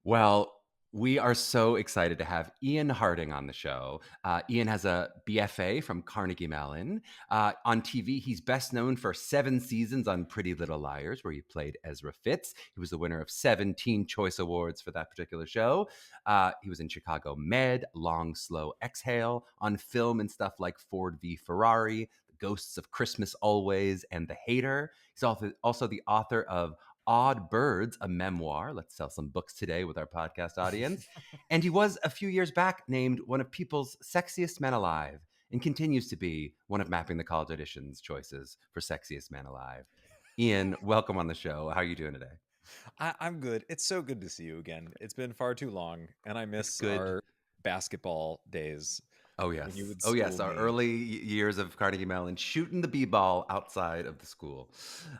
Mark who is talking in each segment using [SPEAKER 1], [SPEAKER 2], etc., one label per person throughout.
[SPEAKER 1] Well, we are so excited to have Ian Harding on the show. Ian has a BFA from Carnegie Mellon. On TV, he's best known for 7 seasons on Pretty Little Liars, where he played Ezra Fitz. He was the winner of 17 Choice Awards for that particular show. He was in Chicago Med, Long Slow Exhale, on film and stuff like Ford v Ferrari, The Ghosts of Christmas Always, and The Hater. He's also the author of Odd Birds, a memoir. Let's sell some books today with our podcast audience. And he was a few years back named one of People's Sexiest Men Alive and continues to be one of Mapping the College Audition's choices for Sexiest Man Alive. Ian, welcome on the show. How are you doing today?
[SPEAKER 2] I'm good. It's so good to see you again. It's been far too long, and I
[SPEAKER 1] It's
[SPEAKER 2] miss
[SPEAKER 1] good.
[SPEAKER 2] our basketball days
[SPEAKER 1] Oh
[SPEAKER 2] when you
[SPEAKER 1] yes.
[SPEAKER 2] would
[SPEAKER 1] Oh yes.
[SPEAKER 2] school
[SPEAKER 1] Our
[SPEAKER 2] me.
[SPEAKER 1] early years of Carnegie Mellon shooting the b-ball outside of the school.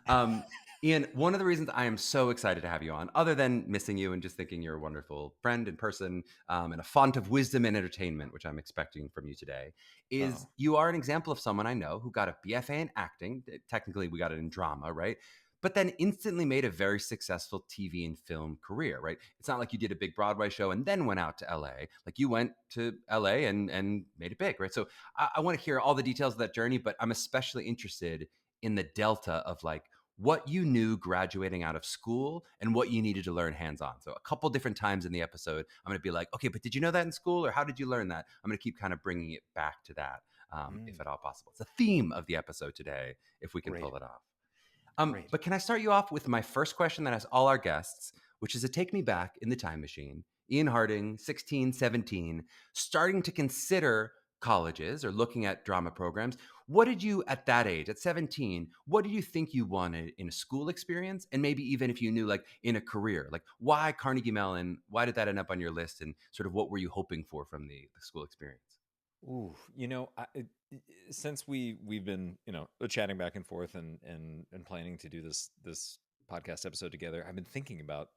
[SPEAKER 1] Um, Ian, one of the reasons I am so excited to have you on, other than missing you and just thinking you're a wonderful friend in person, and a font of wisdom and entertainment, which I'm expecting from you today, is
[SPEAKER 2] Oh,
[SPEAKER 1] you are an example of someone I know who got a BFA in acting. Technically, we got it in drama, right? But then instantly made a very successful TV and film career, right? It's not like you did a big Broadway show and then went out to LA. Like you went to LA and made it big, right? So I want to hear all the details of that journey, but I'm especially interested in the delta of like what you knew graduating out of school and what you needed to learn hands on. So a couple different times in the episode, I'm going to be like, okay, but did you know that in school or how did you learn that? I'm going to keep kind of bringing it back to that, if
[SPEAKER 2] mm,
[SPEAKER 1] at all possible. It's a theme of the episode today, if we can
[SPEAKER 2] great,
[SPEAKER 1] pull it off.
[SPEAKER 2] great.
[SPEAKER 1] But can I start you off with my first question that has all our guests, which is to take me back in the time machine. Ian Harding, 16, 17, starting to consider colleges or looking at drama programs. What did you, at that age, at 17, what did you think you wanted in a school experience? And maybe even if you knew, like, in a career, like, why Carnegie Mellon? Why did that end up on your list? And sort of what were you hoping for from the school experience?
[SPEAKER 2] Ooh, since we've been chatting back and forth and planning to do this podcast episode together, I've been thinking about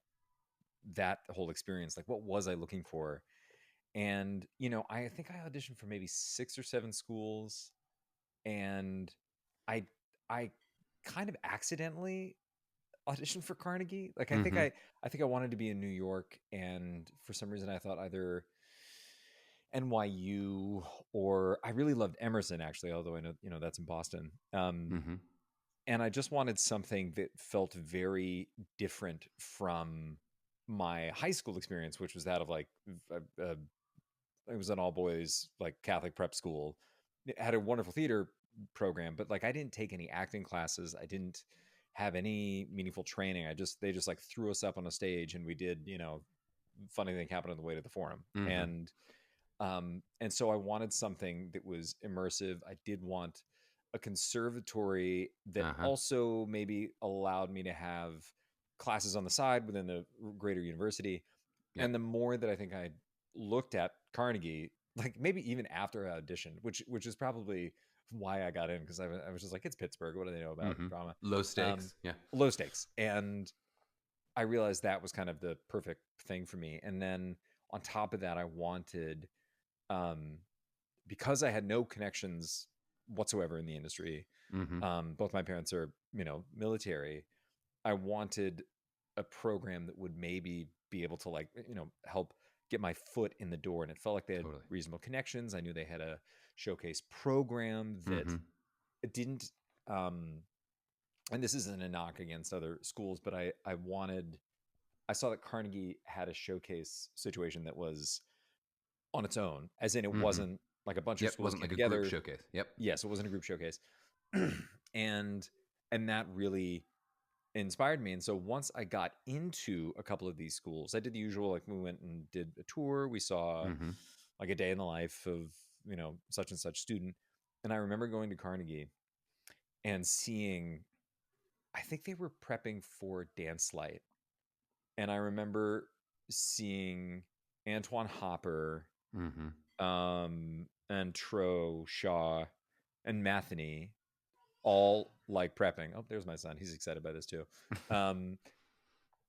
[SPEAKER 2] that whole experience. Like, what was I looking for? And I think I auditioned for maybe 6 or 7 schools, and I I kind of accidentally auditioned for Carnegie. Like
[SPEAKER 1] Mm-hmm.
[SPEAKER 2] I think I wanted to be in New York, and for some reason I thought either NYU, or I really loved Emerson actually, although I know that's in Boston.
[SPEAKER 1] Mm-hmm.
[SPEAKER 2] And I just wanted something that felt very different from my high school experience, which was that of like it was an all boys like Catholic prep school. It had a wonderful theater program, but like I didn't take any acting classes. I didn't have any meaningful training. They just like threw us up on a stage and we did, funny thing happened on the way to the forum.
[SPEAKER 1] Mm-hmm.
[SPEAKER 2] And so I wanted something that was immersive. I did want a conservatory that
[SPEAKER 1] Uh-huh.
[SPEAKER 2] also maybe allowed me to have classes on the side within the greater university.
[SPEAKER 1] Yep.
[SPEAKER 2] And the more that I think I looked at Carnegie, like maybe even after I auditioned, which is probably why I got in, because I was just like, it's Pittsburgh. What do they know about
[SPEAKER 1] Mm-hmm.
[SPEAKER 2] drama?
[SPEAKER 1] Low
[SPEAKER 2] Um,
[SPEAKER 1] stakes. Yeah.
[SPEAKER 2] Low stakes. And I realized that was kind of the perfect thing for me. And then on top of that, I wanted, um, because I had no connections whatsoever in the industry.
[SPEAKER 1] Mm-hmm.
[SPEAKER 2] Both my parents are, military. I wanted a program that would maybe be able to like, help get my foot in the door. And it felt like they had
[SPEAKER 1] Totally.
[SPEAKER 2] reasonable connections. I knew they had a showcase program that
[SPEAKER 1] Mm-hmm.
[SPEAKER 2] it didn't, um, and this isn't a knock against other schools, but I saw that Carnegie had a showcase situation that was on its own, as in it
[SPEAKER 1] Mm-hmm.
[SPEAKER 2] wasn't like a bunch of
[SPEAKER 1] Yep.
[SPEAKER 2] schools
[SPEAKER 1] Wasn't
[SPEAKER 2] came
[SPEAKER 1] like a group
[SPEAKER 2] together.
[SPEAKER 1] showcase. Yep.
[SPEAKER 2] Yes, it wasn't a group showcase. and and that really inspired me. And so once I got into a couple of these schools, I did the usual, like we went and did a tour. We saw
[SPEAKER 1] Mm-hmm.
[SPEAKER 2] like a day in the life of, such and such student. And I remember going to Carnegie and seeing, I think they were prepping for Dance Light. And I remember seeing Antoine Hopper,
[SPEAKER 1] Mm-hmm.
[SPEAKER 2] and Tro, Shaw, and Matheny all like prepping. Oh, there's my son. He's excited by this too. Um,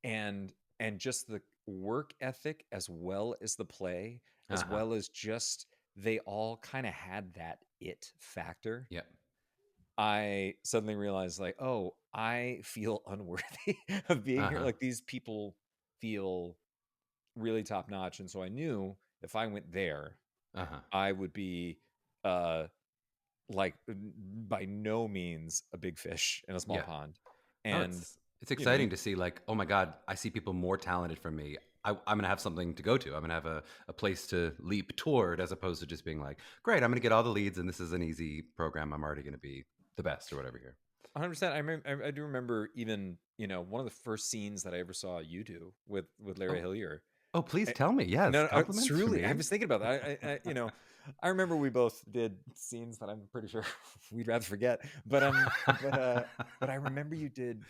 [SPEAKER 2] and just the work ethic as well as the play, as
[SPEAKER 1] Uh-huh.
[SPEAKER 2] well as just they all kind of had that it factor.
[SPEAKER 1] Yep.
[SPEAKER 2] I suddenly realized like, oh, I feel unworthy of being here.
[SPEAKER 1] Uh-huh.
[SPEAKER 2] Like these people feel really top notch. And so I knew if I went there,
[SPEAKER 1] Uh-huh.
[SPEAKER 2] I would be uh like by no means a big fish in a small
[SPEAKER 1] Yeah.
[SPEAKER 2] pond.
[SPEAKER 1] Oh,
[SPEAKER 2] And
[SPEAKER 1] it's
[SPEAKER 2] you know,
[SPEAKER 1] exciting to see, like, oh my God, I see people more talented from me. I'm gonna have something to go to. I'm gonna have a place to leap toward, as opposed to just being like, great, I'm gonna get all the leads and this is an easy program. I'm already gonna be the best or whatever here.
[SPEAKER 2] 100%. I do remember even, one of the first scenes that I ever saw you do with Larry
[SPEAKER 1] Oh,
[SPEAKER 2] Hillier.
[SPEAKER 1] oh, please
[SPEAKER 2] I,
[SPEAKER 1] tell me. Yes,
[SPEAKER 2] no,
[SPEAKER 1] compliments for
[SPEAKER 2] truly, I
[SPEAKER 1] me.
[SPEAKER 2] was thinking about that. I remember we both did scenes that I'm pretty sure we'd rather forget. But I remember you did.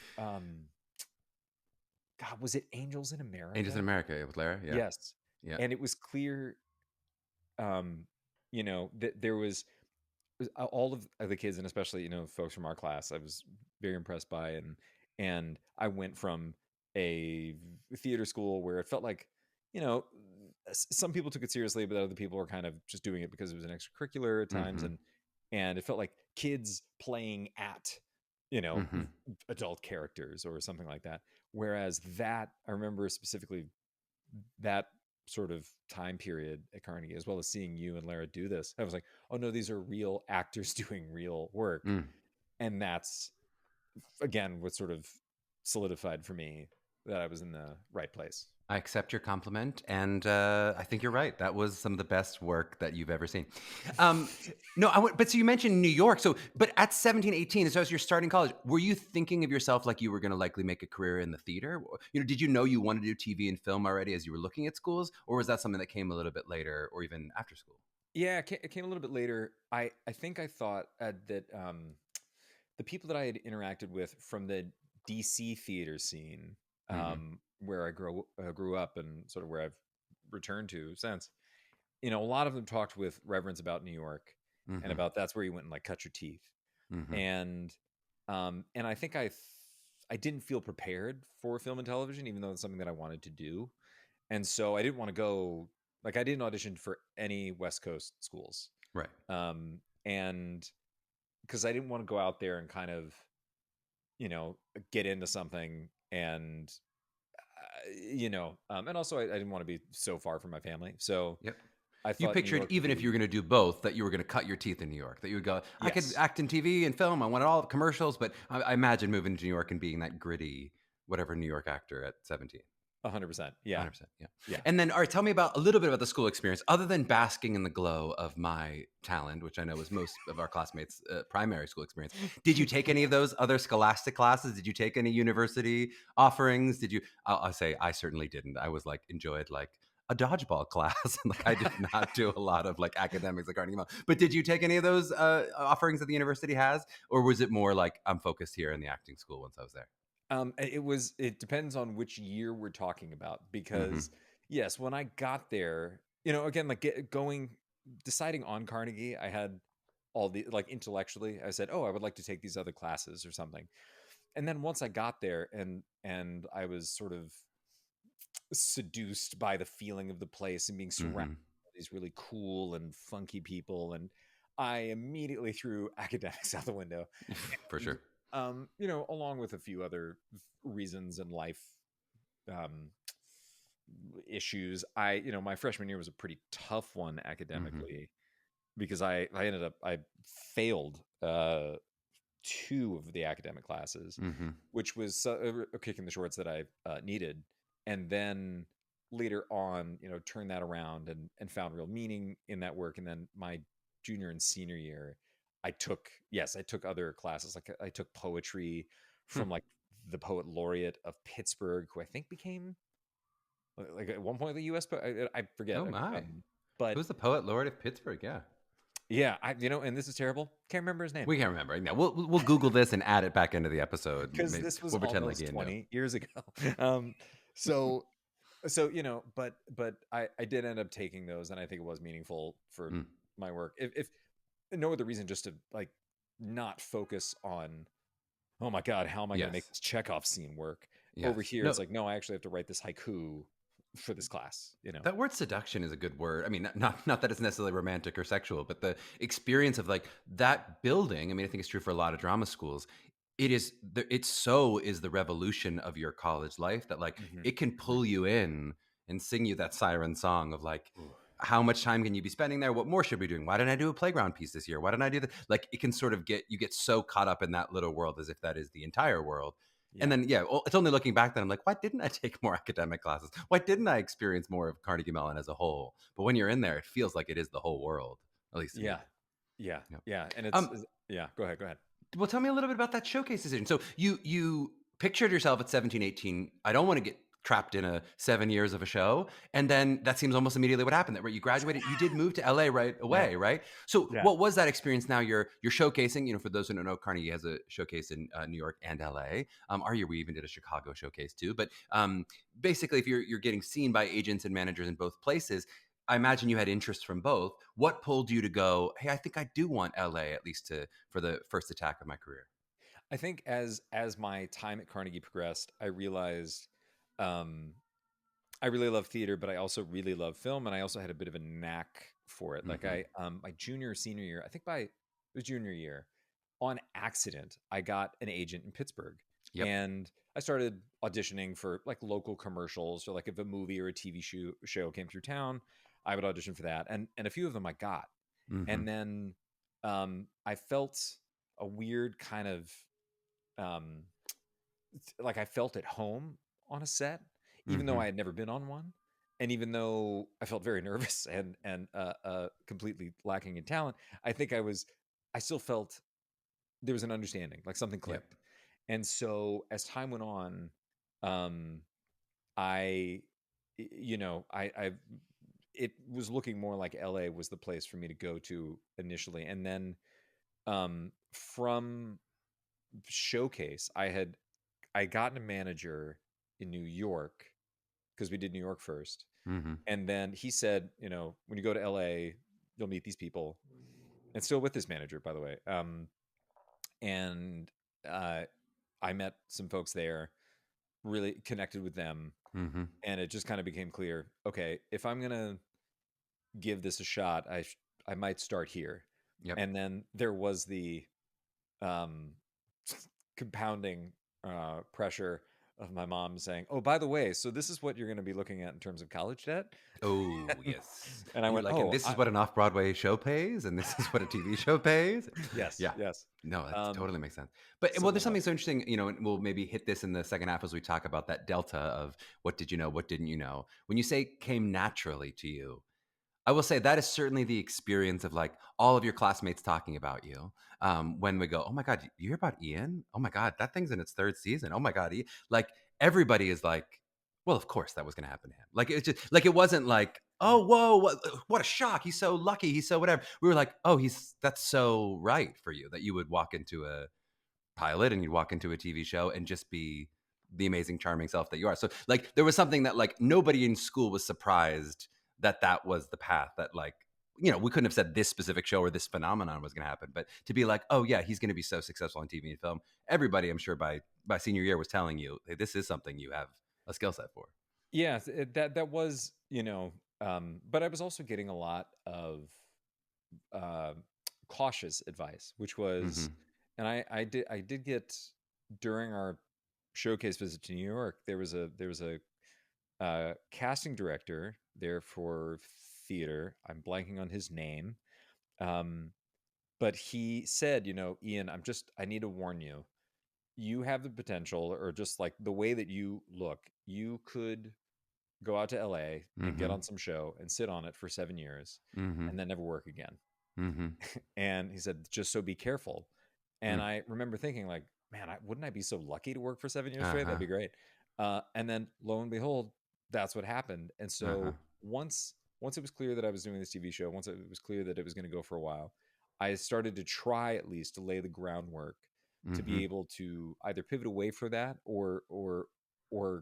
[SPEAKER 2] God, was it Angels in
[SPEAKER 1] Angels in
[SPEAKER 2] America?
[SPEAKER 1] America with Lara. Yeah,
[SPEAKER 2] Yes,
[SPEAKER 1] yeah.
[SPEAKER 2] and it was clear, that there was all of the kids, and especially folks from our class, I was very impressed by. And I went from a theater school where it felt like, you know some people took it seriously, but other people were kind of just doing it because it was an extracurricular at times.
[SPEAKER 1] Mm-hmm.
[SPEAKER 2] And it felt like kids playing at you know
[SPEAKER 1] Mm-hmm.
[SPEAKER 2] adult characters or something like that. Whereas that, I remember specifically that sort of time period at Carnegie, as well as seeing you and Lara do this, I was like, oh no, these are real actors doing real work.
[SPEAKER 1] Mm.
[SPEAKER 2] And that's, again, what sort of solidified for me that I was in the right place.
[SPEAKER 1] I accept your compliment, and I think you're right. That was some of the best work that you've ever seen. Um, no, but so you mentioned New York. So, but at 17, 18, so as you're starting college, were you thinking of yourself like you were going to likely make a career in the theater? Did you know you wanted to do TV and film already as you were looking at schools, or was that something that came a little bit later, or even after school?
[SPEAKER 2] Yeah, it came a little bit later. I think I thought that the people that I had interacted with from the DC theater scene,
[SPEAKER 1] Mm-hmm.
[SPEAKER 2] where I grew up and sort of where I've returned to since, a lot of them talked with reverence about New York, and
[SPEAKER 1] Mm-hmm.
[SPEAKER 2] about that's where you went and like cut your teeth.
[SPEAKER 1] Mm-hmm.
[SPEAKER 2] And I think I didn't feel prepared for film and television, even though it's something that I wanted to do. And so I didn't want to go, like, I didn't audition for any West Coast schools.
[SPEAKER 1] Right.
[SPEAKER 2] And because I didn't want to go out there and kind of, get into something. And also I didn't want to be so far from my family. So
[SPEAKER 1] Yep.
[SPEAKER 2] I
[SPEAKER 1] You
[SPEAKER 2] thought New
[SPEAKER 1] pictured,
[SPEAKER 2] York would
[SPEAKER 1] even if you
[SPEAKER 2] be,
[SPEAKER 1] were going to do both, that you were going to cut your teeth in New York. That you would go, I could
[SPEAKER 2] yes,
[SPEAKER 1] act in TV and film. I wanted all the commercials, but I imagine moving to New York and being that gritty, whatever New York actor at 17.
[SPEAKER 2] 100%. Yeah.
[SPEAKER 1] 100%. Yeah.
[SPEAKER 2] Yeah.
[SPEAKER 1] And then, all right, tell me about a little bit about the school experience, other than basking in the glow of my talent, which I know is most of our classmates' primary school experience. Did you take any of those other scholastic classes? Did you take any university offerings? Did you? I'll say I certainly didn't. I was like, enjoyed like a dodgeball class. And like, I did not do a lot of like academics at Carnegie Mellon. But did you take any of those offerings that the university has? Or was it more like, I'm focused here in the acting school once I was there?
[SPEAKER 2] It depends on which year we're talking about,
[SPEAKER 1] Mm-hmm.
[SPEAKER 2] because yes, when I got there, again, like deciding on Carnegie, I had all the, like, intellectually, I said, oh, I would like to take these other classes or something. And then once I got there, and I was sort of seduced by the feeling of the place and being surrounded
[SPEAKER 1] Mm-hmm.
[SPEAKER 2] by these really cool and funky people, and I immediately threw academics out the window.
[SPEAKER 1] For
[SPEAKER 2] And
[SPEAKER 1] sure.
[SPEAKER 2] along with a few other reasons in life, um issues, my freshman year was a pretty tough one
[SPEAKER 1] Mm-hmm.
[SPEAKER 2] academically, because I failed two of the academic classes,
[SPEAKER 1] Mm-hmm.
[SPEAKER 2] which was a kick in the shorts that I needed. And then later on, turned that around and found real meaning in that work. And then my junior and senior year, I took other classes. Like, I took poetry
[SPEAKER 1] Hmm.
[SPEAKER 2] from, like, the poet laureate of Pittsburgh, who I think became, like, at one point the U.S. I forget.
[SPEAKER 1] Oh my.
[SPEAKER 2] But
[SPEAKER 1] Who's the poet laureate of Pittsburgh? Yeah.
[SPEAKER 2] yeah, and this is terrible. Can't remember his name,
[SPEAKER 1] We can't remember. Yeah, we'll Google this and add it back into the episode.
[SPEAKER 2] because
[SPEAKER 1] Maybe
[SPEAKER 2] this was
[SPEAKER 1] we'll pretend like
[SPEAKER 2] almost
[SPEAKER 1] Ian knows.
[SPEAKER 2] 20 years ago. um, so but I did end up taking those, and I think it was meaningful for
[SPEAKER 1] Mm,
[SPEAKER 2] my work. If no other reason, just to, like, not focus on, oh my God, how am I going to make
[SPEAKER 1] yes.
[SPEAKER 2] this Chekhov scene work? Over
[SPEAKER 1] Yes.
[SPEAKER 2] here,
[SPEAKER 1] No,
[SPEAKER 2] it's like, no, I actually have to write this haiku for this class.
[SPEAKER 1] that word seduction is a good word. I mean, not that it's necessarily romantic or sexual, but the experience of like that building. I mean, I think it's true for a lot of drama schools. It's so is the revolution of your college life that like
[SPEAKER 2] Hmm.
[SPEAKER 1] it can pull you in and sing you that siren song of like,
[SPEAKER 2] Ooh.
[SPEAKER 1] how much time can you be spending there? What more should we be doing? Why didn't I do a playground piece this year? Why didn't I do that? Like, it can sort of you get so caught up in that little world as if that is the entire world. And
[SPEAKER 2] Yeah.
[SPEAKER 1] then, yeah, it's only looking back that I'm like, why didn't I take more academic classes? Why didn't I experience more of Carnegie Mellon as a whole? But when you're in there, it feels like it is the whole world, at least to me.
[SPEAKER 2] Yeah. Yeah.
[SPEAKER 1] Yep.
[SPEAKER 2] Yeah. And
[SPEAKER 1] Um,
[SPEAKER 2] yeah, go ahead. Go ahead.
[SPEAKER 1] well, tell me a little bit about that showcase decision. So you pictured yourself at 17, 18. I don't want to get trapped in a 7 years of a show. And then that seems almost immediately what happened. That where you graduated, you did move to LA right
[SPEAKER 2] Yeah.
[SPEAKER 1] away, right? So
[SPEAKER 2] Yeah.
[SPEAKER 1] what was that experience? Now you're showcasing. For those who don't know, Carnegie has a showcase in New York and LA. Our year we even did a Chicago showcase too. But basically, if you're getting seen by agents and managers in both places, I imagine you had interest from both. What pulled you to go, hey, I think I do want LA at least for the first attack of my career?
[SPEAKER 2] I think as my time at Carnegie progressed, I realized um, I really love theater, but I also really love film, and I also had a bit of a knack for it. Like
[SPEAKER 1] Hmm.
[SPEAKER 2] my junior senior year, I think by it was junior year, on accident, I got an agent in Pittsburgh,
[SPEAKER 1] Yep.
[SPEAKER 2] and I started auditioning for like local commercials, or like if a movie or a TV show came through town, I would audition for that, and a few of them I got,
[SPEAKER 1] Hmm.
[SPEAKER 2] and then I felt a weird kind of um, like I felt at home on a set, even though
[SPEAKER 1] Hmm.
[SPEAKER 2] I had never been on one, and even though I felt very nervous and completely lacking in talent. I think I still felt there was an understanding, like something
[SPEAKER 1] Yep.
[SPEAKER 2] clicked. And so as time went on, um, I, I it was looking more like LA was the place for me to go to initially, and then from showcase, I got a manager in New York because we did New York first.
[SPEAKER 1] Hmm.
[SPEAKER 2] And then he said, when you go to LA, you'll meet these people. And still with this manager, by the way. And uh, I met some folks there, really connected with them.
[SPEAKER 1] Hmm.
[SPEAKER 2] And it just kind of became clear, okay, if I'm going to give this a shot, I might start here.
[SPEAKER 1] Yep.
[SPEAKER 2] And then there was the um, compounding pressure of my mom saying, "Oh, by the way, so this is what you're going to be looking at in terms of college debt."
[SPEAKER 1] Oh,
[SPEAKER 2] and,
[SPEAKER 1] yes.
[SPEAKER 2] and I
[SPEAKER 1] You're
[SPEAKER 2] went,
[SPEAKER 1] like, and
[SPEAKER 2] "Oh,
[SPEAKER 1] this is what an off-Broadway show pays, and this is what a TV show pays.
[SPEAKER 2] yes,
[SPEAKER 1] Yeah.
[SPEAKER 2] yes."
[SPEAKER 1] No, that
[SPEAKER 2] Um,
[SPEAKER 1] totally makes sense. But well,
[SPEAKER 2] something
[SPEAKER 1] there's
[SPEAKER 2] like that.
[SPEAKER 1] something so interesting, and we'll maybe hit this in the second half as we talk about that delta of what did you know, what didn't you know. When you say came naturally to you, I will say that is certainly the experience of like all of your classmates talking about you. When we go, oh my God, you hear about Ian? Oh my God, that thing's in its third season. Oh my God, like everybody is like, well, of course that was going to happen to him. Like it's just like it wasn't like, oh whoa, what a shock. He's so lucky. He's so whatever. We were like, oh, that's so right for you that you would walk into a pilot and you'd walk into a TV show and just be the amazing, charming self that you are. So like there was something that like nobody in school was surprised that that was the path that like, we couldn't have said this specific show or this phenomenon was going to happen, but to be like, oh yeah, he's going to be so successful on TV and film. Everybody, I'm sure by senior year was telling you, hey, this is something you have a skill set for.
[SPEAKER 2] Yeah, that was, but I was also getting a lot of uh, cautious advice, which was,
[SPEAKER 1] Hmm.
[SPEAKER 2] and I did get during our showcase visit to New York, there was a casting director there for theater. I'm blanking on his name. Um, but he said, Ian, I need to warn you. You have the potential, or just like the way that you look, you could go out to LA and get
[SPEAKER 1] Hmm.
[SPEAKER 2] on some show and sit on it for 7 years
[SPEAKER 1] Hmm.
[SPEAKER 2] and then never work again.
[SPEAKER 1] Hmm.
[SPEAKER 2] And he said, just so be careful. And
[SPEAKER 1] Mm.
[SPEAKER 2] I remember thinking, like, man, wouldn't I be so lucky to work for 7 years straight? That'd
[SPEAKER 1] Uh-huh.
[SPEAKER 2] be great. And then lo and behold, that's what happened. And
[SPEAKER 1] Uh-huh.
[SPEAKER 2] so once it was clear that I was doing this TV show, once it was clear that it was going to go for a while, I started to try at least to lay the groundwork to
[SPEAKER 1] Hmm.
[SPEAKER 2] be able to either pivot away for that or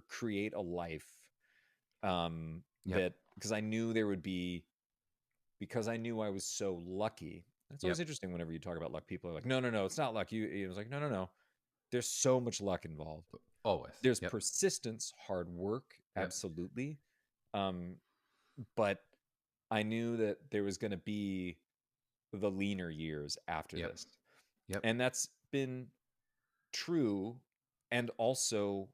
[SPEAKER 2] create a life
[SPEAKER 1] Yep.
[SPEAKER 2] that because I knew there would be because I knew I was so lucky. It's always
[SPEAKER 1] Yep.
[SPEAKER 2] interesting whenever you talk about luck. People are like, no, no, no, it's not luck. It was like, no, no, no. There's so much luck involved.
[SPEAKER 1] Always.
[SPEAKER 2] There's
[SPEAKER 1] Yep.
[SPEAKER 2] persistence, hard work,
[SPEAKER 1] Yep.
[SPEAKER 2] absolutely. Um, but I knew that there was going to be the leaner years after
[SPEAKER 1] Yep.
[SPEAKER 2] this.
[SPEAKER 1] Yep.
[SPEAKER 2] And that's been true and also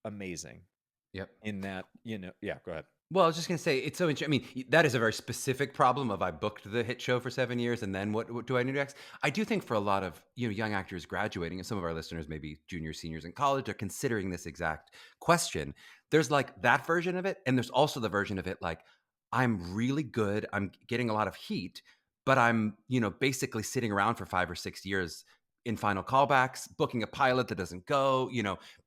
[SPEAKER 2] amazing
[SPEAKER 1] Yep.
[SPEAKER 2] in that, yeah, go ahead.
[SPEAKER 1] Well, I was just gonna say it's so interesting. I mean, that is a very specific problem of I booked the hit show for 7 years, and then what do I do next? I do think for a lot of young actors graduating, and some of our listeners, maybe juniors, seniors in college, are considering this exact question. There's like that version of it, and there's also the version of it like I'm really good, I'm getting a lot of heat, but I'm basically sitting around for 5 or 6 years in final callbacks, booking a pilot that doesn't go,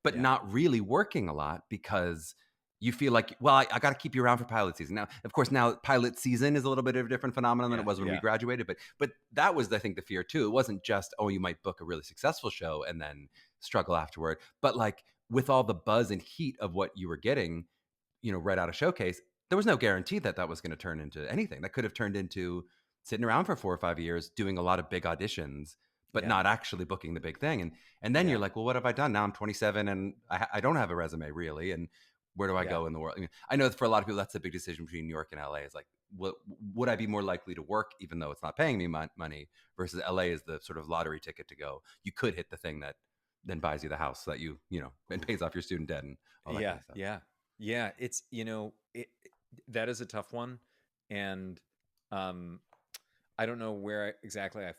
[SPEAKER 1] but
[SPEAKER 2] Yeah,
[SPEAKER 1] not really working a lot because you feel like, well, I got to keep you around for pilot season. Now, of course, now pilot season is a little bit of a different phenomenon than it
[SPEAKER 2] yeah,
[SPEAKER 1] was when we
[SPEAKER 2] yeah,
[SPEAKER 1] graduated. But that was, I think, the fear too. It wasn't just, oh, you might book a really successful show and then struggle afterward. But like with all the buzz and heat of what you were getting, right out of showcase, there was no guarantee that that was going to turn into anything. That could have turned into sitting around for 4 or 5 years, doing a lot of big auditions, but
[SPEAKER 2] yeah,
[SPEAKER 1] not actually booking the big thing. And then you're
[SPEAKER 2] yeah,
[SPEAKER 1] like, well, what have I done? Now I'm 27 and I don't have a resume really. And where do I
[SPEAKER 2] yeah,
[SPEAKER 1] go in the world? I know for a lot of people, that's a big decision between New York and LA. It's like, would I be more likely to work, even though it's not paying me money, versus LA is the sort of lottery ticket to go. You could hit the thing that then buys you the house that and
[SPEAKER 2] oof,
[SPEAKER 1] pays off your student debt and all that kind
[SPEAKER 2] yeah,
[SPEAKER 1] of stuff.
[SPEAKER 2] yeah, yeah. It's that is a tough one, and um, I don't know where exactly I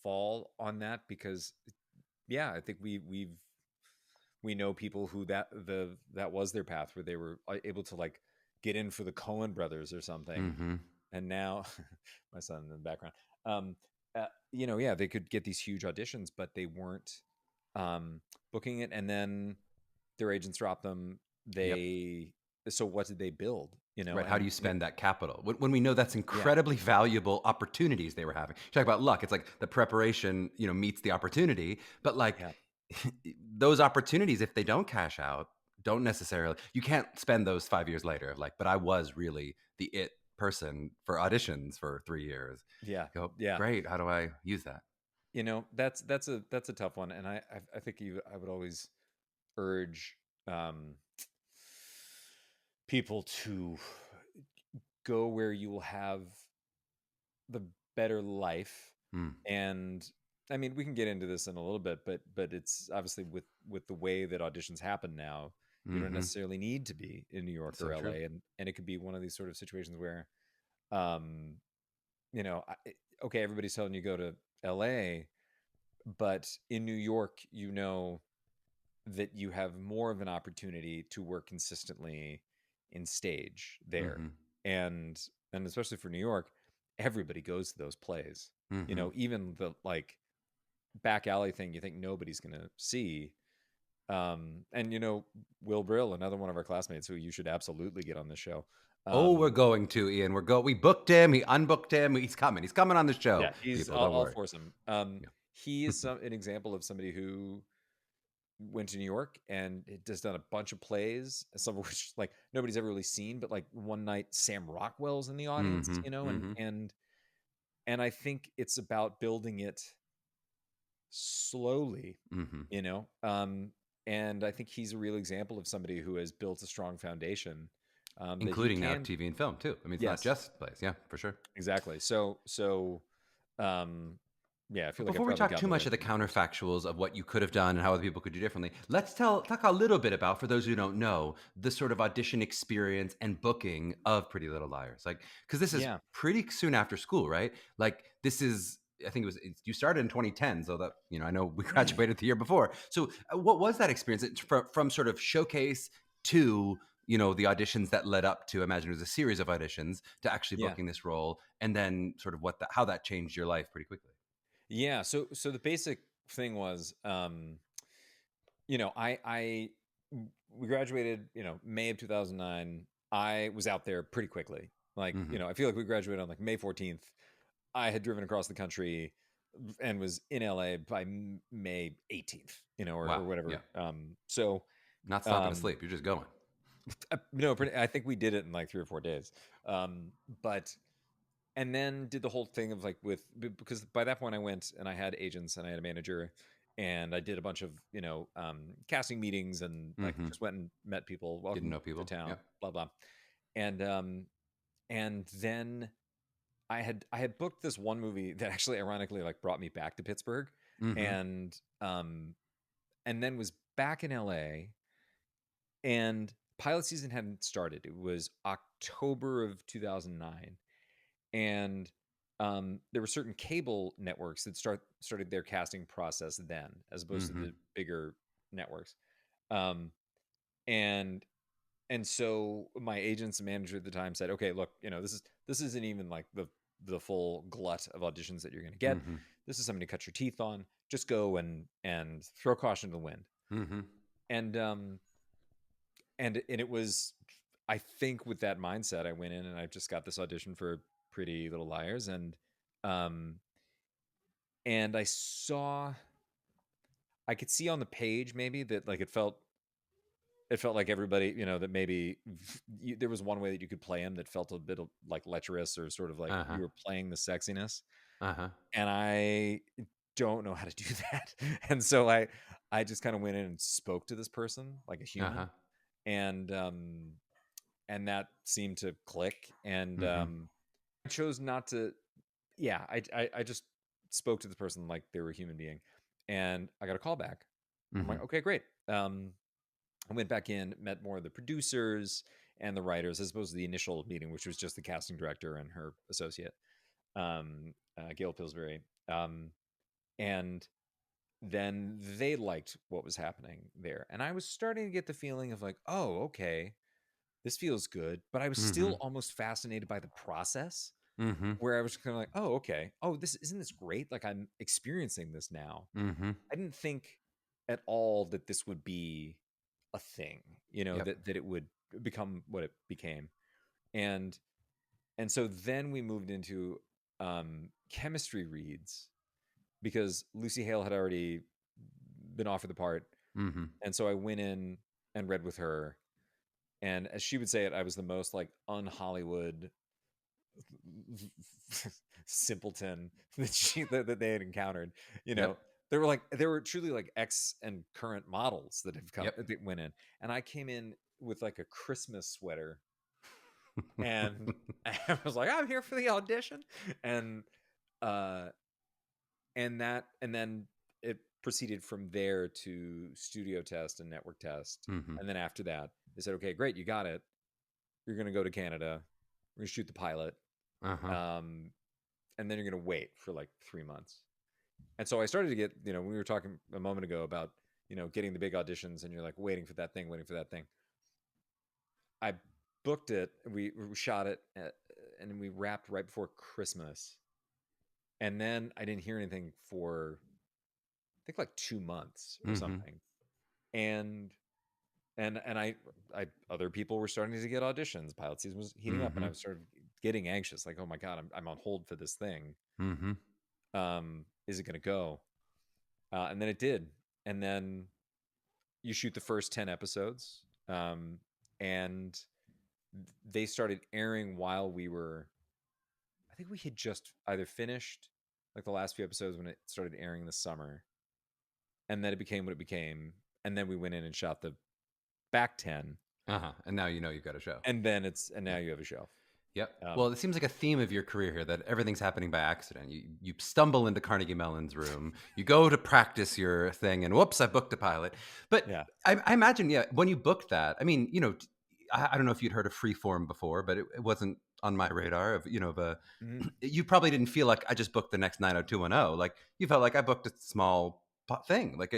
[SPEAKER 2] fall on that because yeah, I think we know people who that was their path where they were able to like get in for the Coen brothers or something,
[SPEAKER 1] Mm-hmm.
[SPEAKER 2] and now my son in the background, yeah, they could get these huge auditions, but they weren't um, booking it, and then their agents dropped them.
[SPEAKER 1] Yep.
[SPEAKER 2] They so what did they build?
[SPEAKER 1] Right. How do
[SPEAKER 2] And
[SPEAKER 1] you spend that capital when we know that's
[SPEAKER 2] yeah,
[SPEAKER 1] incredibly valuable opportunities they were having? You talk about luck. It's like the preparation, meets the opportunity. But like
[SPEAKER 2] yeah,
[SPEAKER 1] those opportunities, if they don't cash out, don't necessarily. You can't spend those 5 years later. Like, but I was really the it person for auditions for 3 years.
[SPEAKER 2] yeah,
[SPEAKER 1] Go
[SPEAKER 2] yeah.
[SPEAKER 1] great. How do I use that?
[SPEAKER 2] That's a tough one, and I think I would always urge um, people to go where you will have the better life.
[SPEAKER 1] Mm,
[SPEAKER 2] And I mean, we can get into this in a little bit, but it's obviously with the way that auditions happen now, you don't
[SPEAKER 1] mm-hmm.
[SPEAKER 2] necessarily need to be in New York
[SPEAKER 1] That's
[SPEAKER 2] or
[SPEAKER 1] so true.
[SPEAKER 2] LA, and it could be one of these sort of situations where um you know okay, everybody's telling you go to LA, but in New York, that you have more of an opportunity to work consistently in stage there.
[SPEAKER 1] Mm-hmm.
[SPEAKER 2] and and especially for New York, everybody goes to those plays.
[SPEAKER 1] Mm-hmm.
[SPEAKER 2] Even the like back alley thing you think nobody's going to see. And Will Brill, another one of our classmates who you should absolutely get on the show.
[SPEAKER 1] Oh, we're
[SPEAKER 2] um
[SPEAKER 1] going to Ian. We booked him. He unbooked him. He's coming. He's coming on the show.
[SPEAKER 2] yeah, he's
[SPEAKER 1] People, don't
[SPEAKER 2] I'll
[SPEAKER 1] worry.
[SPEAKER 2] force him.
[SPEAKER 1] Yeah.
[SPEAKER 2] He is an example of somebody who went to New York and it just done a bunch of plays, some of which like nobody's ever really seen, but like one night Sam Rockwell's in the audience,
[SPEAKER 1] Mm-hmm.
[SPEAKER 2] and
[SPEAKER 1] Mm-hmm.
[SPEAKER 2] and I think it's about building it slowly,
[SPEAKER 1] Mm-hmm.
[SPEAKER 2] you know. And I think he's a real example of somebody who has built a strong foundation, that he
[SPEAKER 1] Including now
[SPEAKER 2] can.
[SPEAKER 1] TV and film too. I mean, it's not
[SPEAKER 2] Yes,
[SPEAKER 1] just plays. Yeah, for sure.
[SPEAKER 2] exactly. So um yeah, I
[SPEAKER 1] But
[SPEAKER 2] feel like I
[SPEAKER 1] before we
[SPEAKER 2] probably
[SPEAKER 1] talk
[SPEAKER 2] got
[SPEAKER 1] too
[SPEAKER 2] more
[SPEAKER 1] much of the
[SPEAKER 2] information.
[SPEAKER 1] counterfactuals of what you could have done and how other people could do differently, let's talk a little bit about, for those who don't know, the sort of audition experience and booking of Pretty Little Liars. Like, because this is
[SPEAKER 2] Yeah,
[SPEAKER 1] pretty soon after school, right? Like, this is. I think you started in 2010, so that I know we graduated the year before. So, what was that experience from sort of showcase to the auditions that led up to? Imagine it was a series of auditions to actually
[SPEAKER 2] yeah,
[SPEAKER 1] booking this role, and then sort of how that changed your life pretty quickly.
[SPEAKER 2] yeah. So the basic thing was, I we graduated, May of 2009. I was out there pretty quickly. Like,
[SPEAKER 1] Hmm.
[SPEAKER 2] I feel like we graduated on like May 14th. I had driven across the country and was in LA by May 18th, or
[SPEAKER 1] Wow. Yeah.
[SPEAKER 2] whatever. So,
[SPEAKER 1] Not stopping to
[SPEAKER 2] um,
[SPEAKER 1] sleep. You're just going.
[SPEAKER 2] no, I think we did it in like 3 or 4 days. But and then did the whole thing of like because by that point I went and I had agents and I had a manager, and I did a bunch of casting meetings, and like
[SPEAKER 1] Hmm.
[SPEAKER 2] just went and met people,
[SPEAKER 1] Getting to
[SPEAKER 2] welcome
[SPEAKER 1] know
[SPEAKER 2] to
[SPEAKER 1] people.
[SPEAKER 2] town,
[SPEAKER 1] Yeah.
[SPEAKER 2] blah blah. And um and then I had booked this one movie that actually ironically like brought me back to Pittsburgh,
[SPEAKER 1] Hmm.
[SPEAKER 2] and um and then was back in LA, and pilot season hadn't started. It was October of 2009, and there were certain cable networks that started their casting process then, as opposed to
[SPEAKER 1] Mm-hmm.
[SPEAKER 2] the bigger networks. Um, and and so my agents and manager at the time said, okay, look, this isn't even like the full glut of auditions that you're going to get.
[SPEAKER 1] Mm-hmm.
[SPEAKER 2] This is something to cut your teeth on. Just go and throw caution to the wind.
[SPEAKER 1] Mm-hmm.
[SPEAKER 2] And and it was, I think, with that mindset, I went in and I just got this audition for Pretty Little Liars, um and I could see on the page maybe that like it felt like everybody, that maybe there was one way that you could play him that felt a bit like lecherous, or sort of like
[SPEAKER 1] Uh-huh.
[SPEAKER 2] you were playing the sexiness,
[SPEAKER 1] Uh-huh.
[SPEAKER 2] and I don't know how to do that. And so I just kind of went in and spoke to this person like a
[SPEAKER 1] Uh-huh.
[SPEAKER 2] human, and that seemed to click, and
[SPEAKER 1] Mm-hmm.
[SPEAKER 2] I chose not to. Yeah, I just spoke to the person like they were a human being, and I got a call back. I'm
[SPEAKER 1] Mm-hmm.
[SPEAKER 2] like, okay, great. I went back in, met more of the producers and the writers, as opposed to the initial meeting, which was just the casting director and her associate, Gail Pillsbury. And then they liked what was happening there. And I was starting to get the feeling of like, oh, okay, this feels good. But I was
[SPEAKER 1] Mm-hmm.
[SPEAKER 2] still almost fascinated by the process,
[SPEAKER 1] Mm-hmm.
[SPEAKER 2] where I was kind of like, oh, okay. Oh, isn't this great? Like, I'm experiencing this now.
[SPEAKER 1] Mm-hmm.
[SPEAKER 2] I didn't think at all that this would be a thing,
[SPEAKER 1] Yep.
[SPEAKER 2] that it would become what it became. And so then we moved into chemistry reads, because Lucy Hale had already been offered the part.
[SPEAKER 1] Mm-hmm.
[SPEAKER 2] And so I went in and read with her. And as she would say it, I was the most like un-Hollywood simpleton that they had encountered. You
[SPEAKER 1] Yep.
[SPEAKER 2] know, there were truly like ex and current models that have come
[SPEAKER 1] Yep.
[SPEAKER 2] that went in, and I came in with like a Christmas sweater, and I was like, I'm here for the audition, and uh, and then it proceeded from there to studio test and network test,
[SPEAKER 1] Mm-hmm.
[SPEAKER 2] and then after that, they said, okay, great, you got it. You're gonna go to Canada. We're gonna shoot the pilot.
[SPEAKER 1] Uh-huh.
[SPEAKER 2] Um, and then you're going to wait for like 3 months. And so I started to get, we were talking a moment ago about, getting the big auditions, and you're like waiting for that thing. I booked it. We shot it and we wrapped right before Christmas. And then I didn't hear anything for, I think, like 2 months or
[SPEAKER 1] Mm-hmm.
[SPEAKER 2] something. And I other people were starting to get auditions. Pilot season was heating up, and
[SPEAKER 1] Mm-hmm.
[SPEAKER 2] I was sort of getting anxious, like, oh my God, I'm on hold for this thing.
[SPEAKER 1] Mm-hmm.
[SPEAKER 2] Is it going to go? And then it did. And then you shoot the first 10 episodes, and they started airing while I think we had just either finished like the last few episodes when it started airing this summer, and then it became what it became. And then we went in and shot the back 10.
[SPEAKER 1] Uh-huh. And now you've got a show.
[SPEAKER 2] And now you have a show.
[SPEAKER 1] Yep.
[SPEAKER 2] Um,
[SPEAKER 1] Well, it seems like a theme of your career here that everything's happening by accident. You stumble into Carnegie Mellon's room, you go to practice your thing, and whoops, I booked a pilot. But
[SPEAKER 2] yeah.
[SPEAKER 1] I imagine, yeah, when you booked that, I mean, I don't know if you'd heard of Freeform before, but it wasn't on my radar of a,
[SPEAKER 2] Mhm.
[SPEAKER 1] you probably didn't feel like I just booked the next 90210. Like you felt like I booked a small thing. Like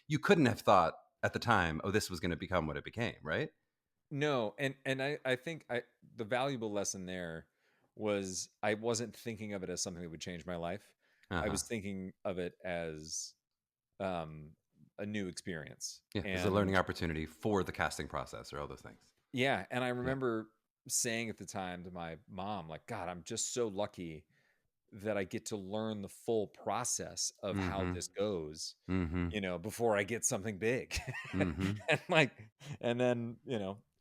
[SPEAKER 1] you couldn't have thought at the time, oh, this was going to become what it became, right?
[SPEAKER 2] No, and I think the valuable lesson there was I wasn't thinking of it as something that would change my life. I
[SPEAKER 1] Uh-huh.
[SPEAKER 2] was thinking of it as a new experience.
[SPEAKER 1] Yeah, there's a learning
[SPEAKER 2] And
[SPEAKER 1] opportunity for the casting process or all those things.
[SPEAKER 2] yeah, and I
[SPEAKER 1] Yeah.
[SPEAKER 2] remember saying at the time to my mom, like, God, I'm just so lucky that I get to learn the full process of how
[SPEAKER 1] Mm-hmm.
[SPEAKER 2] this goes,
[SPEAKER 1] Mm-hmm.
[SPEAKER 2] before I get something big.
[SPEAKER 1] Mm-hmm.
[SPEAKER 2] And then,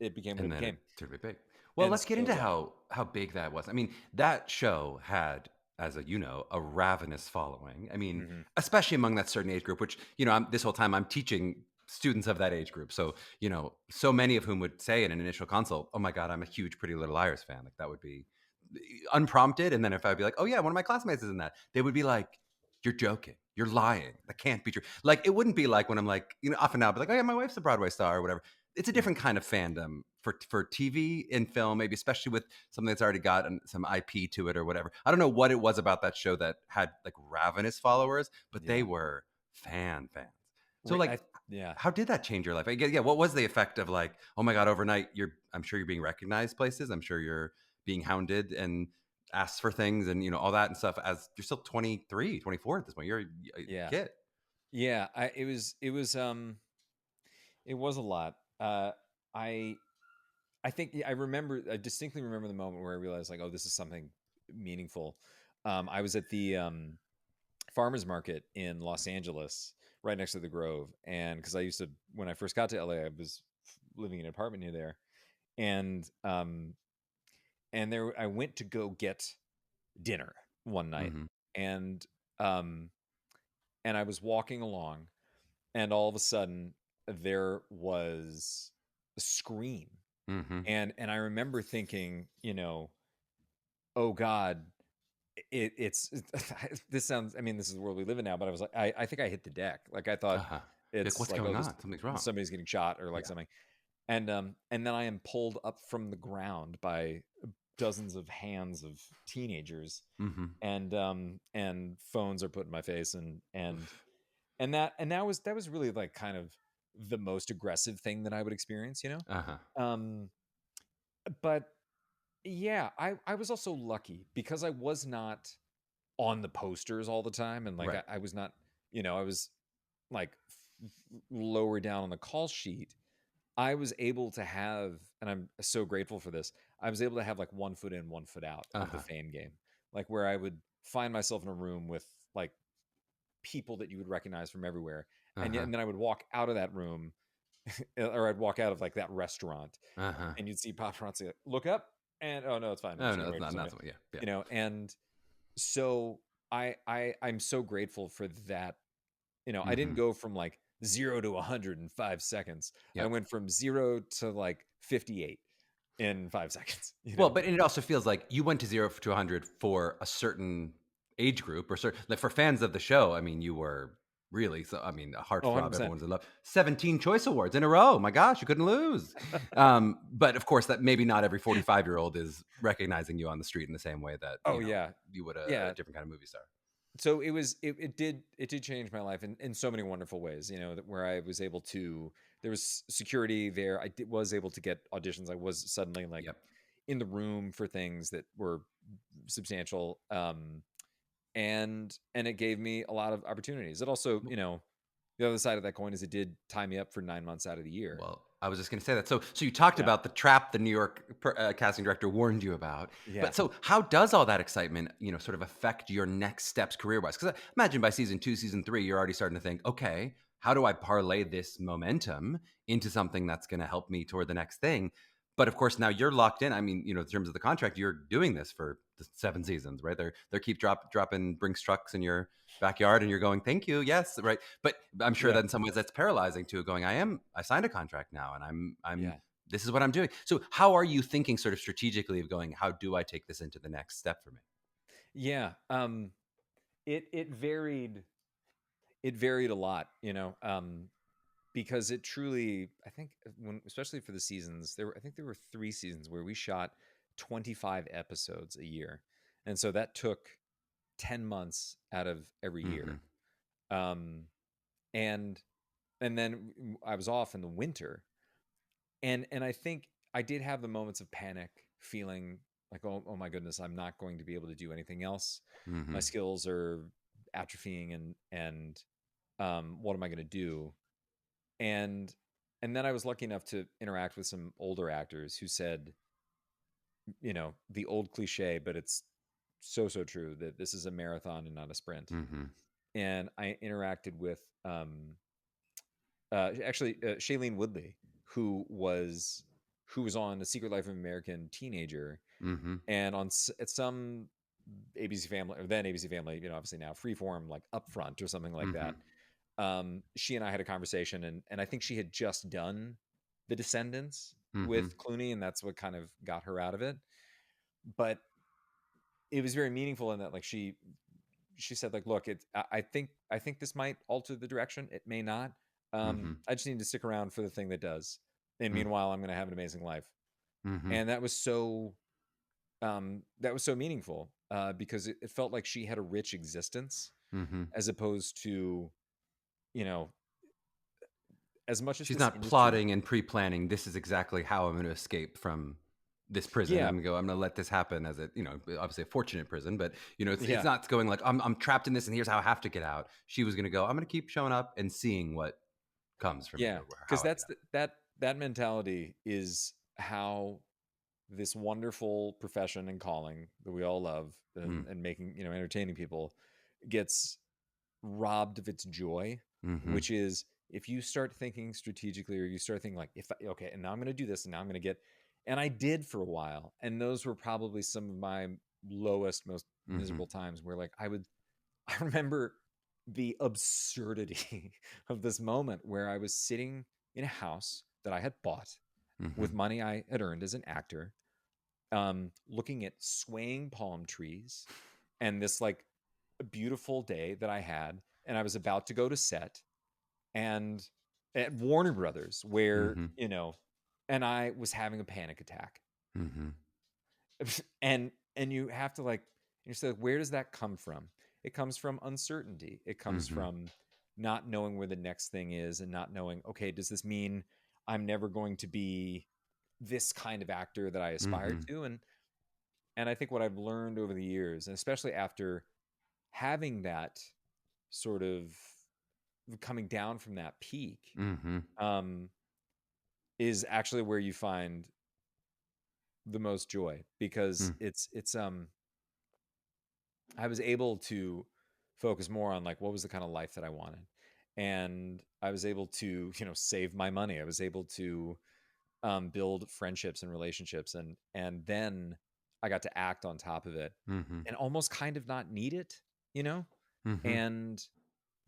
[SPEAKER 2] it became what it
[SPEAKER 1] And then it
[SPEAKER 2] became.
[SPEAKER 1] turned to be big. Well,
[SPEAKER 2] And
[SPEAKER 1] let's get
[SPEAKER 2] so,
[SPEAKER 1] into
[SPEAKER 2] yeah.
[SPEAKER 1] how big that was. I mean, that show had, as a ravenous following. I mean,
[SPEAKER 2] Mhm.
[SPEAKER 1] especially among that certain age group, which this whole time I'm teaching students of that age group. So so many of whom would say in an initial consult, "Oh my God, I'm a huge Pretty Little Liars fan." Like that would be unprompted. And then if I'd be like, "Oh yeah, one of my classmates is in that," they would be like, "You're joking. You're lying. That can't be true." Like it wouldn't be like when I'm like, often now I'll be like, "Oh yeah, my wife's a Broadway star or whatever." it's a
[SPEAKER 2] Yeah.
[SPEAKER 1] different kind of fandom for TV and film, maybe especially with something that's already got some IP to it or whatever. I don't know what it was about that show that had like ravenous followers, but they
[SPEAKER 2] Yeah.
[SPEAKER 1] were fans. So
[SPEAKER 2] Right.
[SPEAKER 1] like,
[SPEAKER 2] Yeah.
[SPEAKER 1] how did that change your life? I guess, yeah. What was the effect of like, oh my God, overnight, I'm sure you're being recognized places. I'm sure you're being hounded and asked for things and, all that and stuff as you're still 23, 24 at this point. You're a
[SPEAKER 2] Yeah.
[SPEAKER 1] kid.
[SPEAKER 2] Yeah. It was a lot. I I think I distinctly remember the moment where I realized like, oh, this is something meaningful. I was at the farmers market in Los Angeles, right next to the Grove, and because I used to, when I first got to LA, I was living in an apartment near there, and there I went to go get dinner one night,
[SPEAKER 1] Mm-hmm.
[SPEAKER 2] and um, and I was walking along, and all of a sudden there was a scream,
[SPEAKER 1] Mm-hmm.
[SPEAKER 2] and I remember thinking, oh God, it's this sounds. I mean, this is the world we live in now, but I was like, I think I hit the deck. Like I thought
[SPEAKER 1] Uh-huh. Like,
[SPEAKER 2] it's
[SPEAKER 1] what's
[SPEAKER 2] like, oh,
[SPEAKER 1] going
[SPEAKER 2] this
[SPEAKER 1] on? Something's wrong.
[SPEAKER 2] somebody's getting shot or like
[SPEAKER 1] Yeah.
[SPEAKER 2] something, and then I am pulled up from the ground by dozens of hands of teenagers,
[SPEAKER 1] Mm-hmm.
[SPEAKER 2] and phones are put in my face, and that was really like kind of the most aggressive thing that I would experience,
[SPEAKER 1] Uh-huh.
[SPEAKER 2] um but yeah, I was also lucky because I was not on the posters all the time, and like
[SPEAKER 1] Right.
[SPEAKER 2] I was not, I was like lower down on the call sheet. I was able to have, and I'm so grateful for this, I was able to have like one foot in, one foot out of the
[SPEAKER 1] Uh-huh.
[SPEAKER 2] fame game, like where I would find myself in a room with like people that you would recognize from everywhere,
[SPEAKER 1] Uh-huh.
[SPEAKER 2] and then I would walk out of that room, or I'd walk out of like that restaurant,
[SPEAKER 1] Uh-huh.
[SPEAKER 2] and you'd see paparazzi like, look up, and oh no, it's fine, I'm
[SPEAKER 1] Oh
[SPEAKER 2] just
[SPEAKER 1] no,
[SPEAKER 2] getting
[SPEAKER 1] that's
[SPEAKER 2] ready for
[SPEAKER 1] not
[SPEAKER 2] somebody,
[SPEAKER 1] something. Yeah. Yeah.
[SPEAKER 2] and so I'm so grateful for that. I didn't
[SPEAKER 1] Mm-hmm.
[SPEAKER 2] go from like 0 to 100 in 5 seconds. I
[SPEAKER 1] Yep.
[SPEAKER 2] went from 0 to like 58 in 5 seconds.
[SPEAKER 1] Well, but it also feels like you went to 0 to 100 for a certain age group or certain, like for fans of the show. I mean, you were really, so I mean, a
[SPEAKER 2] Oh,
[SPEAKER 1] heartthrob.
[SPEAKER 2] 100%.
[SPEAKER 1] Everyone's in love. 17 Choice Awards in a row. My gosh, you couldn't lose. But of course, that maybe not every 45-year-old is recognizing you on the street in the same way that
[SPEAKER 2] Oh yeah.
[SPEAKER 1] you would a
[SPEAKER 2] Yeah.
[SPEAKER 1] different kind of movie star.
[SPEAKER 2] So it did change my life in so many wonderful ways, where I was able to, there was security there. Was able to get auditions. I was suddenly like
[SPEAKER 1] Yep.
[SPEAKER 2] in the room for things that were substantial. And it gave me a lot of opportunities. It also, the other side of that coin is it did tie me up for 9 months out of the year.
[SPEAKER 1] Well, I was just going to say that. So you talked
[SPEAKER 2] Yeah.
[SPEAKER 1] about the trap the New York casting director warned you about.
[SPEAKER 2] Yeah.
[SPEAKER 1] But so how does all that excitement, sort of affect your next steps career-wise? Because I imagine by season 2, season 3, you're already starting to think, okay, how do I parlay this momentum into something that's going to help me toward the next thing? But of course, now you're locked in. I mean, in terms of the contract, you're doing this for the 7 seasons, right? They're keep dropping Brinks trucks in your backyard, and you're going, thank you, yes, right. But I'm sure
[SPEAKER 2] Yeah.
[SPEAKER 1] that in some ways that's paralyzing too, going, I signed a contract now and I'm
[SPEAKER 2] Yeah.
[SPEAKER 1] this is what I'm doing. So how are you thinking sort of strategically of going, how do I take this into the next step for me?
[SPEAKER 2] Yeah. It varied. It varied a lot, because it truly, I think, especially for the seasons, I think there were 3 seasons where we shot 25 episodes a year, and so that took 10 months out of every
[SPEAKER 1] Mm-hmm.
[SPEAKER 2] year. Um, and then I was off in the winter, and I think I did have the moments of panic, feeling like, oh my goodness, I'm not going to be able to do anything else.
[SPEAKER 1] Mm-hmm.
[SPEAKER 2] My skills are atrophying, and what am I going to do? And then I was lucky enough to interact with some older actors who said, the old cliche, but it's so true, that this is a marathon and not a sprint.
[SPEAKER 1] Mm-hmm.
[SPEAKER 2] And I interacted with actually Shailene Woodley, who was on The Secret Life of an American Teenager,
[SPEAKER 1] Mm-hmm.
[SPEAKER 2] and at some ABC Family, or then ABC Family, obviously now Freeform, like Upfront or something like
[SPEAKER 1] Mm-hmm.
[SPEAKER 2] that. She and I had a conversation, and I think she had just done The Descendants
[SPEAKER 1] Mm-hmm.
[SPEAKER 2] with Clooney, and that's what kind of got her out of it. But it was very meaningful in that, like, she said, like, look, I think this might alter the direction. It may not.
[SPEAKER 1] Mm-hmm.
[SPEAKER 2] I just need to stick around for the thing that does. and
[SPEAKER 1] Mm.
[SPEAKER 2] meanwhile I'm going to have an amazing life.
[SPEAKER 1] Mm-hmm.
[SPEAKER 2] And that was so meaningful, because it felt like she had a rich existence,
[SPEAKER 1] Mm-hmm.
[SPEAKER 2] as opposed to, you know, as much as
[SPEAKER 1] She's
[SPEAKER 2] this
[SPEAKER 1] not
[SPEAKER 2] industry.
[SPEAKER 1] plotting and pre-planning. This is exactly how I'm going to escape from this prison.
[SPEAKER 2] Yeah,
[SPEAKER 1] I'm going to let this happen as a, obviously a fortunate prison, but it's
[SPEAKER 2] yeah,
[SPEAKER 1] not going like I'm trapped in this and here's how I have to get out. She was going to go, I'm going to keep showing up and seeing what comes for me
[SPEAKER 2] yeah,
[SPEAKER 1] or
[SPEAKER 2] because
[SPEAKER 1] how I get out.
[SPEAKER 2] that mentality is how this wonderful profession and calling that we all love,
[SPEAKER 1] Mm.
[SPEAKER 2] and making, entertaining people, gets robbed of its joy,
[SPEAKER 1] Mm-hmm.
[SPEAKER 2] which is if you start thinking strategically, or you start thinking like, okay, and now I'm going to do this, and now I'm going to get, and I did for a while, and those were probably some of my lowest, most
[SPEAKER 1] Mm-hmm.
[SPEAKER 2] miserable times, where like I remember the absurdity of this moment where I was sitting in a house that I had bought
[SPEAKER 1] Mm-hmm.
[SPEAKER 2] with money I had earned as an actor, looking at swaying palm trees and this like beautiful day that I had, and I was about to go to set, and at Warner Brothers, where,
[SPEAKER 1] Mm-hmm.
[SPEAKER 2] and I was having a panic attack.
[SPEAKER 1] Mm-hmm.
[SPEAKER 2] And you have to like, you say, where does that come from? It comes from uncertainty. It comes
[SPEAKER 1] Mm-hmm.
[SPEAKER 2] from not knowing where the next thing is, and not knowing, okay, does this mean I'm never going to be this kind of actor that I aspire
[SPEAKER 1] Mm-hmm.
[SPEAKER 2] to? And I think what I've learned over the years, and especially after having that sort of coming down from that peak,
[SPEAKER 1] Mm-hmm.
[SPEAKER 2] um, is actually where you find the most joy, because it's I was able to focus more on like what was the kind of life that I wanted, and I was able to, save my money. I was able to, build friendships and relationships, and then I got to act on top of it,
[SPEAKER 1] Mm-hmm.
[SPEAKER 2] and almost kind of not need it, you know.
[SPEAKER 1] Mm-hmm.
[SPEAKER 2] And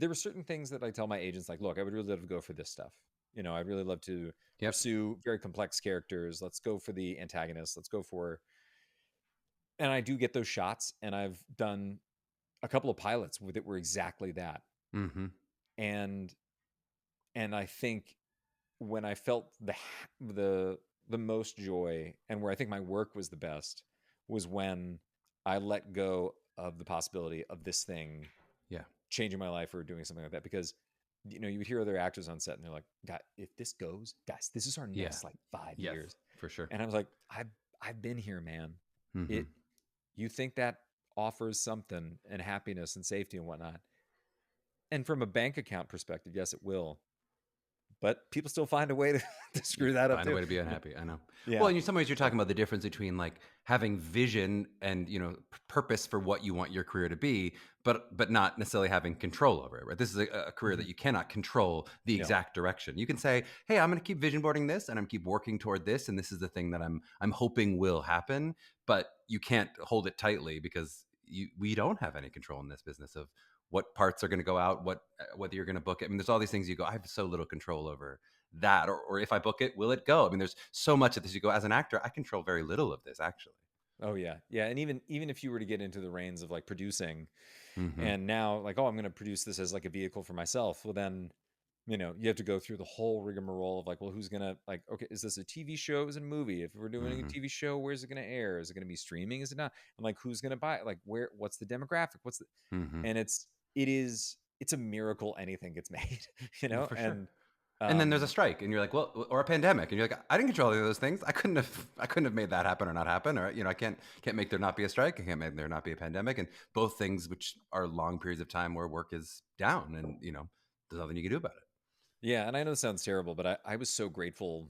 [SPEAKER 2] there were certain things that I tell my agents, like, look, I would really love to go for this stuff. I'd really love to
[SPEAKER 1] Yep.
[SPEAKER 2] pursue very complex characters. Let's go for the antagonist. Let's go for, and I do get those shots, and I've done a couple of pilots that were exactly that.
[SPEAKER 1] Mm-hmm.
[SPEAKER 2] And I think when I felt the the most joy, and where I think my work was the best, was when I let go of the possibility of this thing
[SPEAKER 1] Yeah.
[SPEAKER 2] changing my life or doing something like that. Because you would hear other actors on set, and they're like, God, if this goes, guys, this is our
[SPEAKER 1] Yeah.
[SPEAKER 2] next like 5
[SPEAKER 1] Yeah.
[SPEAKER 2] years.
[SPEAKER 1] For sure.
[SPEAKER 2] And I was like, I've been here, man.
[SPEAKER 1] Mm-hmm.
[SPEAKER 2] It You think that offers something, and happiness and safety and whatnot. And from a bank account perspective, yes, it will. But people still find a way to, to screw that up
[SPEAKER 1] Find a
[SPEAKER 2] too.
[SPEAKER 1] way to be unhappy. I know. Well,
[SPEAKER 2] Yeah.
[SPEAKER 1] in some ways, you're talking about the difference between like having vision and purpose for what you want your career to be, but not necessarily having control over it. Right. This is a career
[SPEAKER 2] Hmm.
[SPEAKER 1] that you cannot control the
[SPEAKER 2] No.
[SPEAKER 1] exact direction. You can say, "Hey, I'm going to keep vision boarding this, and I'm keep working toward this, and this is the thing that I'm hoping will happen." But you can't hold it tightly because we don't have any control in this business of what parts are going to go out, whether you're going to book it. I mean, there's all these things you go, I have so little control over that, or if I book it, will it go? I mean, there's so much of this. You go, as an actor, I control very little of this actually.
[SPEAKER 2] Oh yeah. Yeah. And even if you were to get into the reins of like producing,
[SPEAKER 1] Mm-hmm.
[SPEAKER 2] and now like, oh, I'm going to produce this as like a vehicle for myself. Well, then, you have to go through the whole rigmarole of like, well, who's going to like, okay, is this a TV show? Is it a movie? If we're doing a
[SPEAKER 1] Mm-hmm.
[SPEAKER 2] TV show, where's it going to air? Is it going to be streaming? Is it not? And like, who's going to buy it? Like, what's the demographic?
[SPEAKER 1] Mm-hmm.
[SPEAKER 2] And it's a miracle anything gets made,
[SPEAKER 1] Well, for sure.
[SPEAKER 2] and,
[SPEAKER 1] And then there's a
[SPEAKER 2] um,
[SPEAKER 1] strike, and you're like, well, or a pandemic, and you're like, I didn't control any of those things. I couldn't have made that happen or not happen, or I can't make there not be a strike. I can't make there not be a pandemic, and both things which are long periods of time where work is down, and there's nothing you can do about it.
[SPEAKER 2] yeah. And I know it sounds terrible, but I was so grateful.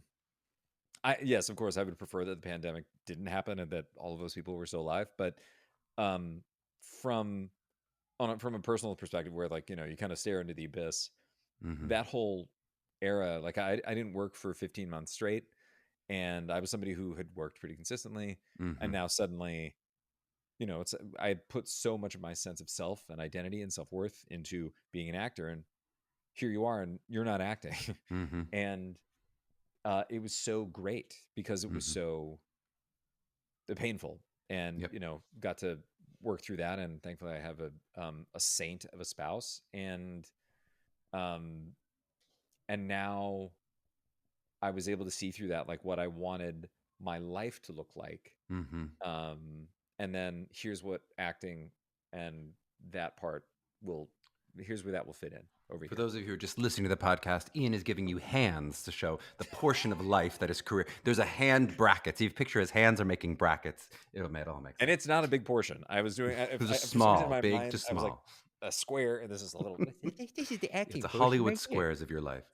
[SPEAKER 2] Yes, of course, I would prefer that the pandemic didn't happen and that all of those people were still alive. But, um, from from a personal perspective, where like, you kind of stare into the abyss,
[SPEAKER 1] Mm-hmm.
[SPEAKER 2] that whole era, like I didn't work for 15 months straight, and I was somebody who had worked pretty consistently,
[SPEAKER 1] Mm-hmm.
[SPEAKER 2] and now suddenly, it's I had put so much of my sense of self and identity and self-worth into being an actor, and here you are, and you're not acting.
[SPEAKER 1] Mm-hmm.
[SPEAKER 2] And it was so great because it was
[SPEAKER 1] Mm-hmm.
[SPEAKER 2] so painful, and
[SPEAKER 1] Yep.
[SPEAKER 2] got to work through that, and thankfully I have a saint of a spouse, um and now I was able to see through that, like what I wanted my life to look like.
[SPEAKER 1] Mm-hmm.
[SPEAKER 2] And then here's what acting and that part will, here's where that will fit in over
[SPEAKER 1] For
[SPEAKER 2] here.
[SPEAKER 1] those of you who are just listening to the podcast, Ian is giving you hands to show the portion of life that is career. There's a hand bracket. So you picture his hands are making brackets. It all makes
[SPEAKER 2] And
[SPEAKER 1] sense.
[SPEAKER 2] it's not a big portion. I was doing,
[SPEAKER 1] It was just
[SPEAKER 2] for some reason in
[SPEAKER 1] small,
[SPEAKER 2] my
[SPEAKER 1] big
[SPEAKER 2] mind,
[SPEAKER 1] to
[SPEAKER 2] I was like
[SPEAKER 1] small.
[SPEAKER 2] a square, and this is a little, this is the
[SPEAKER 1] It's
[SPEAKER 2] acting
[SPEAKER 1] the
[SPEAKER 2] portion
[SPEAKER 1] Hollywood
[SPEAKER 2] right here.
[SPEAKER 1] squares of your life.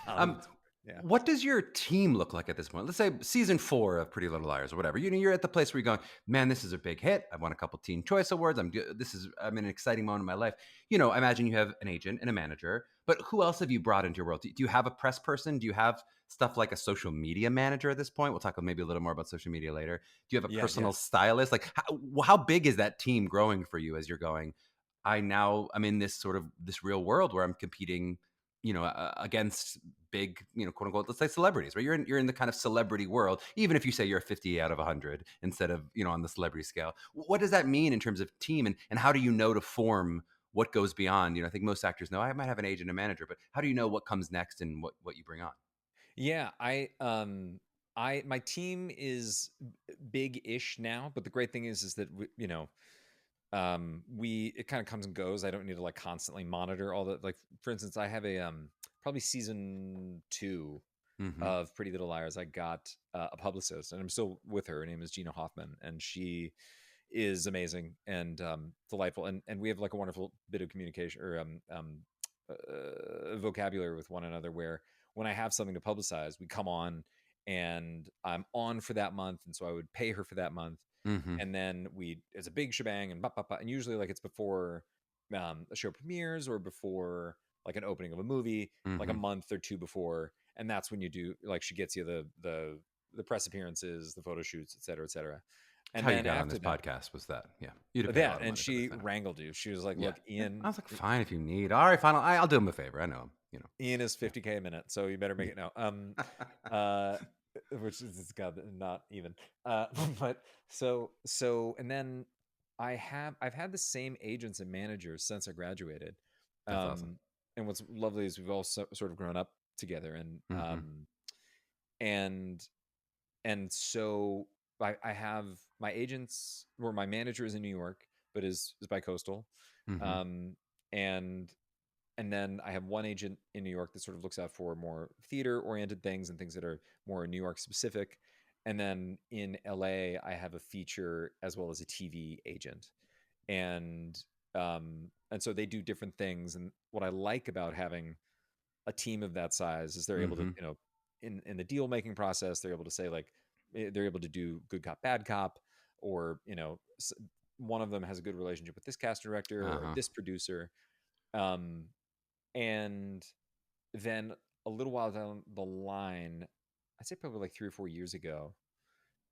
[SPEAKER 2] Hollywood square. Yeah.
[SPEAKER 1] What does your team look like at this point? Let's say season 4 of Pretty Little Liars or whatever. You're at the place where you're going, man, this is a big hit. I won a couple Teen Choice Awards. I'm in an exciting moment in my life. I imagine you have an agent and a manager, but who else have you brought into your world? Do you have a press person? Do you have stuff like a social media manager at this point? We'll talk maybe a little more about social media later. Do you have a personal stylist? Like how big is that team growing for you as you're going, I'm in this sort of this real world where I'm competing against big, quote unquote, let's say celebrities, right? You're in the kind of celebrity world, even if you say you're a 50 out of 100 instead of, on the celebrity scale. What does that mean in terms of team, and how do you know to form what goes beyond? I think most actors know I might have an agent and manager, but how do you know what comes next and what you bring on?
[SPEAKER 2] Yeah, my team is big-ish now, but the great thing is that it kind of comes and goes. I don't need to like constantly monitor all the, like, for instance, I have a probably season 2
[SPEAKER 1] Mm-hmm.
[SPEAKER 2] of Pretty Little Liars. I got a publicist, and I'm still with her. Her name is Gina Hoffman, and she is amazing and delightful, and we have like a wonderful bit of communication or vocabulary with one another, where when I have something to publicize, we come on and I'm on for that month, and so I would pay her for that month,
[SPEAKER 1] Mm-hmm.
[SPEAKER 2] and then it's a big shebang, and and usually like it's before a show premieres or before like an opening of a movie, like a
[SPEAKER 1] Mm-hmm.
[SPEAKER 2] month or two before, and that's when you do, like, she gets you the press appearances, the photo shoots, et cetera, et cetera.
[SPEAKER 1] That's
[SPEAKER 2] And
[SPEAKER 1] how you
[SPEAKER 2] then
[SPEAKER 1] got on
[SPEAKER 2] after
[SPEAKER 1] this
[SPEAKER 2] that,
[SPEAKER 1] podcast was that. Yeah. You'd have paid a lot of
[SPEAKER 2] and
[SPEAKER 1] money for this.
[SPEAKER 2] she
[SPEAKER 1] I know.
[SPEAKER 2] wrangled you. She was like,
[SPEAKER 1] Yeah.
[SPEAKER 2] "Look,
[SPEAKER 1] Yeah.
[SPEAKER 2] Ian,
[SPEAKER 1] I was like, fine if you need. All right, fine. I'll do him a favor. I know him.
[SPEAKER 2] Ian is
[SPEAKER 1] Yeah.
[SPEAKER 2] 50K a minute, so you better make it now." Uh, which is God, not even. But and then I've had the same agents and managers since I graduated.
[SPEAKER 1] That's awesome.
[SPEAKER 2] And what's lovely is we've all sort of grown up together,
[SPEAKER 1] Mm-hmm.
[SPEAKER 2] and so I have my agents, or my manager is in New York, but is bi-coastal.
[SPEAKER 1] Mm-hmm.
[SPEAKER 2] Um, and then I have one agent in New York that sort of looks out for more theater oriented things and things that are more New York specific. And then in LA, I have a feature as well as a TV agent. And so they do different things. And what I like about having a team of that size is they're able to,
[SPEAKER 1] Mm-hmm.
[SPEAKER 2] in the deal making process, they're able to say, like, they're able to do good cop, bad cop, or, one of them has a good relationship with this cast director or
[SPEAKER 1] Uh-huh.
[SPEAKER 2] this producer. Um, and then a little while down the line, I'd say probably like 3 or 4 years ago,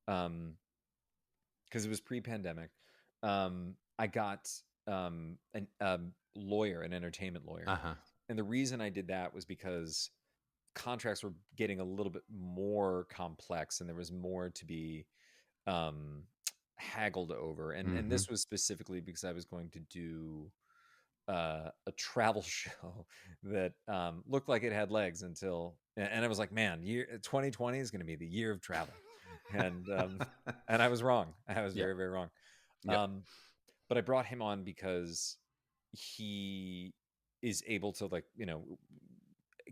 [SPEAKER 2] because it was pre-pandemic, I got a lawyer, an entertainment lawyer.
[SPEAKER 1] Uh-huh.
[SPEAKER 2] And the reason I did that was because contracts were getting a little bit more complex, and there was more to be um, haggled over. And
[SPEAKER 1] Mm-hmm.
[SPEAKER 2] this was specifically because I was going to do a travel show that looked like it had legs until, and I was like, man, 2020 is going to be the year of travel, and I was wrong. I was
[SPEAKER 1] Yeah.
[SPEAKER 2] very, very wrong.
[SPEAKER 1] Yep.
[SPEAKER 2] Um, but I brought him on because he is able to, like,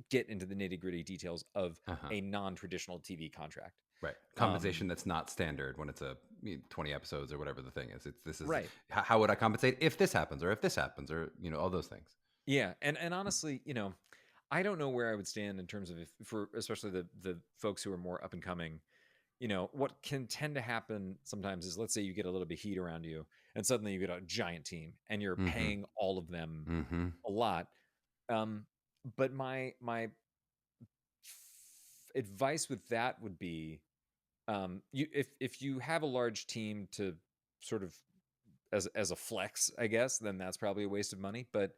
[SPEAKER 2] get into the nitty gritty details of
[SPEAKER 1] Uh-huh.
[SPEAKER 2] a non-traditional TV contract.
[SPEAKER 1] Right. Compensation that's not standard when it's 20 episodes or whatever the thing is. This is
[SPEAKER 2] Right.
[SPEAKER 1] how would I compensate if this happens or if this happens or all those things.
[SPEAKER 2] Yeah, and honestly, I don't know where I would stand in terms of, if for especially the folks who are more up and coming. What can tend to happen sometimes is, let's say you get a little bit of heat around you, and suddenly you get a giant team, and you're
[SPEAKER 1] Mm-hmm.
[SPEAKER 2] paying all of them
[SPEAKER 1] Mm-hmm.
[SPEAKER 2] a lot. Um, but my advice with that would be, if you have a large team to sort of, as a flex, I guess, then that's probably a waste of money. But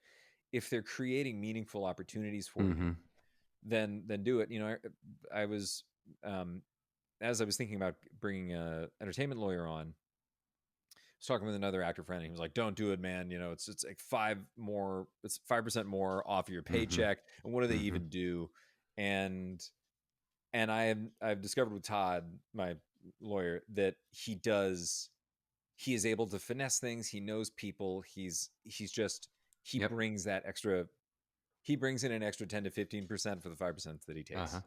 [SPEAKER 2] if they're creating meaningful opportunities for
[SPEAKER 1] Mm-hmm.
[SPEAKER 2] you, then do it. I was, as I was thinking about bringing a entertainment lawyer on, I was talking with another actor friend, and he was like, "Don't do it, man. It's like 5% more off of your
[SPEAKER 1] Mm-hmm.
[SPEAKER 2] paycheck, and what do they
[SPEAKER 1] Mm-hmm.
[SPEAKER 2] even do?" And And I've discovered with Todd, my lawyer, that he is able to finesse things. He knows people. He's just he
[SPEAKER 1] Yep.
[SPEAKER 2] brings that extra. He brings in an extra 10 to 15% for the 5% that he
[SPEAKER 1] Uh-huh.
[SPEAKER 2] takes.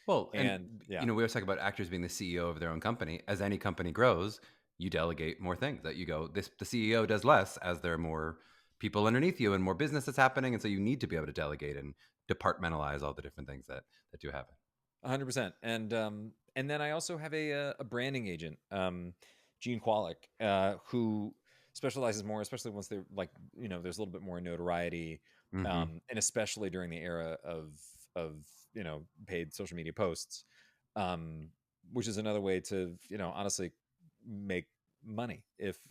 [SPEAKER 1] Well, and
[SPEAKER 2] And yeah,
[SPEAKER 1] we always talk about actors being the CEO of their own company. As any company grows, you delegate more things. That you go, this the CEO does less as there are more people underneath you and more business that's happening, and so you need to be able to delegate and departmentalize all the different things that do happen.
[SPEAKER 2] 100%. And then I also have a branding agent, Gene Qualick, who specializes more, especially once they're like, there's a little bit more notoriety,
[SPEAKER 1] Mm-hmm.
[SPEAKER 2] and especially during the era of paid social media posts, um, which is another way to honestly make money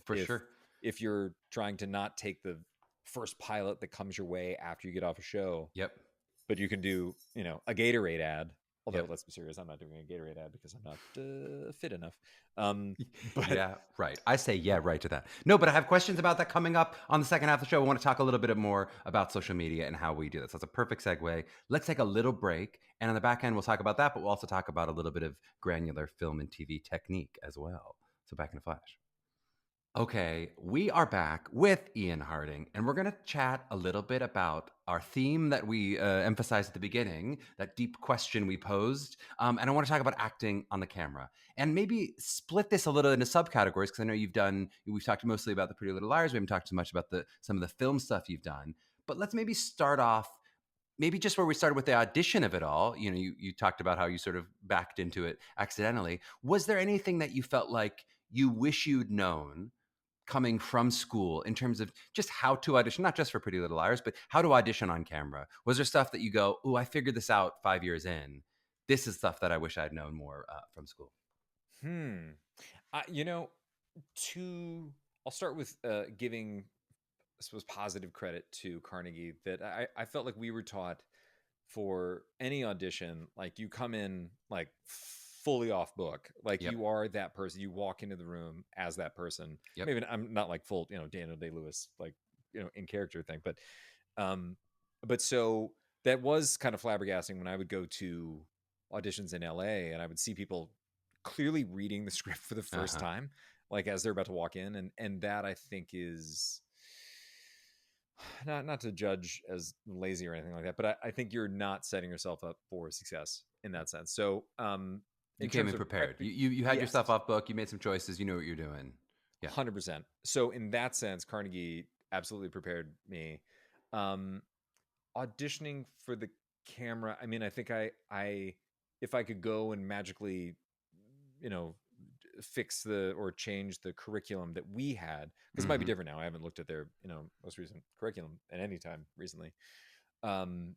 [SPEAKER 1] For sure.
[SPEAKER 2] if you're trying to not take the first pilot that comes your way after you get off a show,
[SPEAKER 1] Yep.
[SPEAKER 2] but you can do a Gatorade ad. Although
[SPEAKER 1] Yep.
[SPEAKER 2] let's be serious, I'm not doing a Gatorade ad because I'm not fit enough. But
[SPEAKER 1] Yeah, right. I say yeah, right to that. No, but I have questions about that coming up on the second half of the show. I want to talk a little bit more about social media and how we do this. That's a perfect segue. Let's take a little break. And on the back end, we'll talk about that, but we'll also talk about a little bit of granular film and TV technique as well. So back in a flash. Okay, we are back with Ian Harding, and we're going to chat a little bit about our theme that we emphasized at the beginning, that deep question we posed. And I want to talk about acting on the camera and maybe split this a little into subcategories because I know we've talked mostly about the Pretty Little Liars. We haven't talked too much about some of the film stuff you've done. But let's maybe start off, maybe just where we started with the audition of it all. You talked about how you sort of backed into it accidentally. Was there anything that you felt like you wish you'd known coming from school in terms of just how to audition, not just for Pretty Little Liars, but how to audition on camera? Was there stuff that you go, oh, I figured this out 5 years in? This is stuff that I wish I'd known more from school.
[SPEAKER 2] hmm, you know, to I'll start with giving, I suppose, positive credit to Carnegie, that I felt like we were taught for any audition, like you come in like fully off book, like
[SPEAKER 1] Yep.
[SPEAKER 2] you are that person. You walk into the room as that person.
[SPEAKER 1] Yep.
[SPEAKER 2] Maybe I'm not like full, Daniel Day-Lewis, like in character thing, um, but so that was kind of flabbergasting when I would go to auditions in LA and I would see people clearly reading the script for the first
[SPEAKER 1] Uh-huh.
[SPEAKER 2] time, like as they're about to walk in, and that I think is not to judge as lazy or anything like that, but I think you're not setting yourself up for success in that sense. So,
[SPEAKER 1] You
[SPEAKER 2] in
[SPEAKER 1] came
[SPEAKER 2] terms
[SPEAKER 1] in
[SPEAKER 2] of
[SPEAKER 1] prepared. You had your
[SPEAKER 2] yes,
[SPEAKER 1] stuff off book. You made some choices. You know what you're doing. Yeah.
[SPEAKER 2] 100%. So in that sense, Carnegie absolutely prepared me. Um, Auditioning for the camera, I mean, I think I if I could go and magically, you know, fix the or change the curriculum that we had, because it might be
[SPEAKER 1] Mm-hmm.
[SPEAKER 2] different now. I haven't looked at their most recent curriculum at any time recently. Um,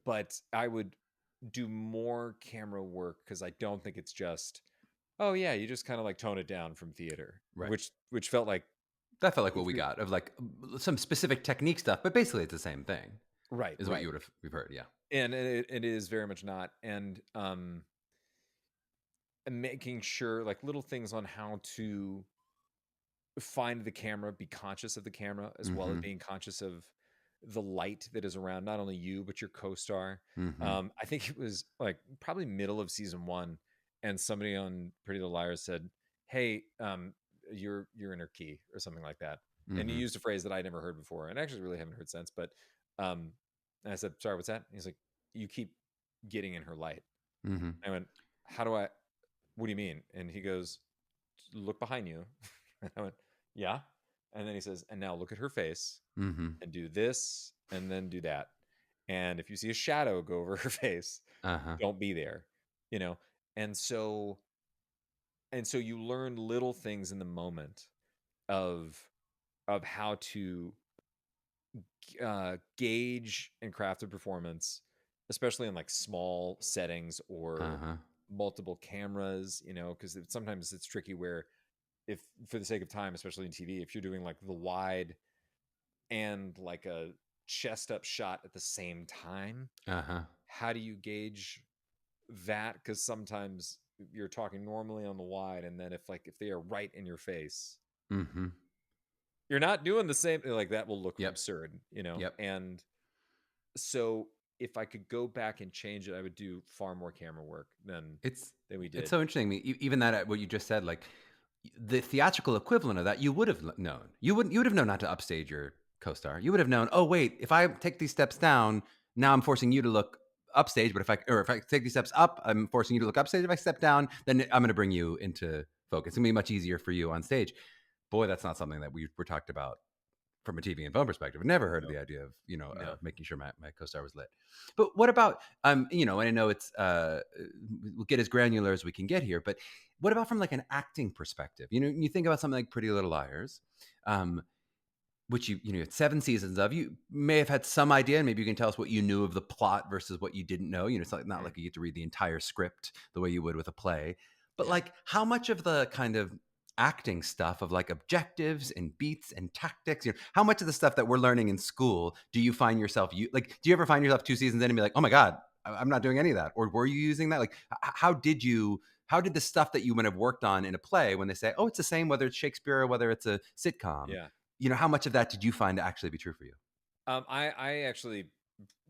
[SPEAKER 2] but I would do more camera work because I don't think it's just, oh yeah, you just kind of like tone it down from theater,
[SPEAKER 1] Right.
[SPEAKER 2] which felt like
[SPEAKER 1] That felt like what we got of like some specific technique stuff, but basically it's the same thing,
[SPEAKER 2] right,
[SPEAKER 1] is what
[SPEAKER 2] right,
[SPEAKER 1] we've heard. Yeah.
[SPEAKER 2] and it is very much not, and making sure like little things on how to find the camera, be conscious of the camera as well as
[SPEAKER 1] Mm-hmm.
[SPEAKER 2] being conscious of the light that is around not only you but your co-star.
[SPEAKER 1] Mm-hmm.
[SPEAKER 2] I think it was like probably middle of season one, and somebody on Pretty Little Liars said, "Hey, you're in her key" or something like that, and he
[SPEAKER 1] Mm-hmm.
[SPEAKER 2] used a phrase that I never heard before, and actually really haven't heard since. But and I said, "Sorry, what's that?" And he's like, "You keep getting in her light."
[SPEAKER 1] Mm-hmm.
[SPEAKER 2] I went, "How do I? What do you mean?" And he goes, "Look behind you." And I went, "Yeah." And then he says, "And now look at her face
[SPEAKER 1] Mm-hmm.
[SPEAKER 2] and do this and then do that. And if you see a shadow go over her face,
[SPEAKER 1] Uh-huh.
[SPEAKER 2] don't be there." You know? And so you learn little things in the moment of how to gauge and craft a performance, especially in like small settings or
[SPEAKER 1] Uh-huh.
[SPEAKER 2] multiple cameras, because sometimes it's tricky where, if for the sake of time, especially in TV, if you're doing like the wide and like a chest up shot at the same time,
[SPEAKER 1] Uh-huh.
[SPEAKER 2] how do you gauge that? Because sometimes you're talking normally on the wide, and then if they are right in your face,
[SPEAKER 1] Mm-hmm.
[SPEAKER 2] you're not doing the same, like that will look
[SPEAKER 1] Yep.
[SPEAKER 2] absurd.
[SPEAKER 1] Yep.
[SPEAKER 2] And so if I could go back and change it, I would do far more camera work
[SPEAKER 1] It's
[SPEAKER 2] than we
[SPEAKER 1] it's
[SPEAKER 2] did.
[SPEAKER 1] so interesting. Even that what you just said, like the theatrical equivalent of that, you would have known. You would have known not to upstage your co-star. You would have known. Oh wait, if I take these steps down, now I'm forcing you to look upstage. But if I take these steps up, I'm forcing you to look upstage. If I step down, then I'm going to bring you into focus. It's going to be much easier for you on stage. Boy, that's not something that we were talked about from a TV and film perspective. I've never heard of
[SPEAKER 2] No,
[SPEAKER 1] the idea of
[SPEAKER 2] no.
[SPEAKER 1] making sure my co-star was lit. But what about and I know it's we'll get as granular as we can get here, but what about from like an acting perspective? You think about something like Pretty Little Liars, which you had 7 seasons of. You may have had some idea, and maybe you can tell us what you knew of the plot versus what you didn't know. It's not like you get to read the entire script the way you would with a play, but
[SPEAKER 2] Yeah.
[SPEAKER 1] like how much of the kind of acting stuff of like objectives and beats and tactics, how much of the stuff that we're learning in school do you find yourself do you ever find yourself 2 seasons in and be like, oh my God, I'm not doing any of that? Or were you using that? Like, how did the stuff that you would have worked on in a play, when they say, oh, it's the same, whether it's Shakespeare or whether it's a sitcom,
[SPEAKER 2] Yeah.
[SPEAKER 1] how much of that did you find to actually be true for you?
[SPEAKER 2] I actually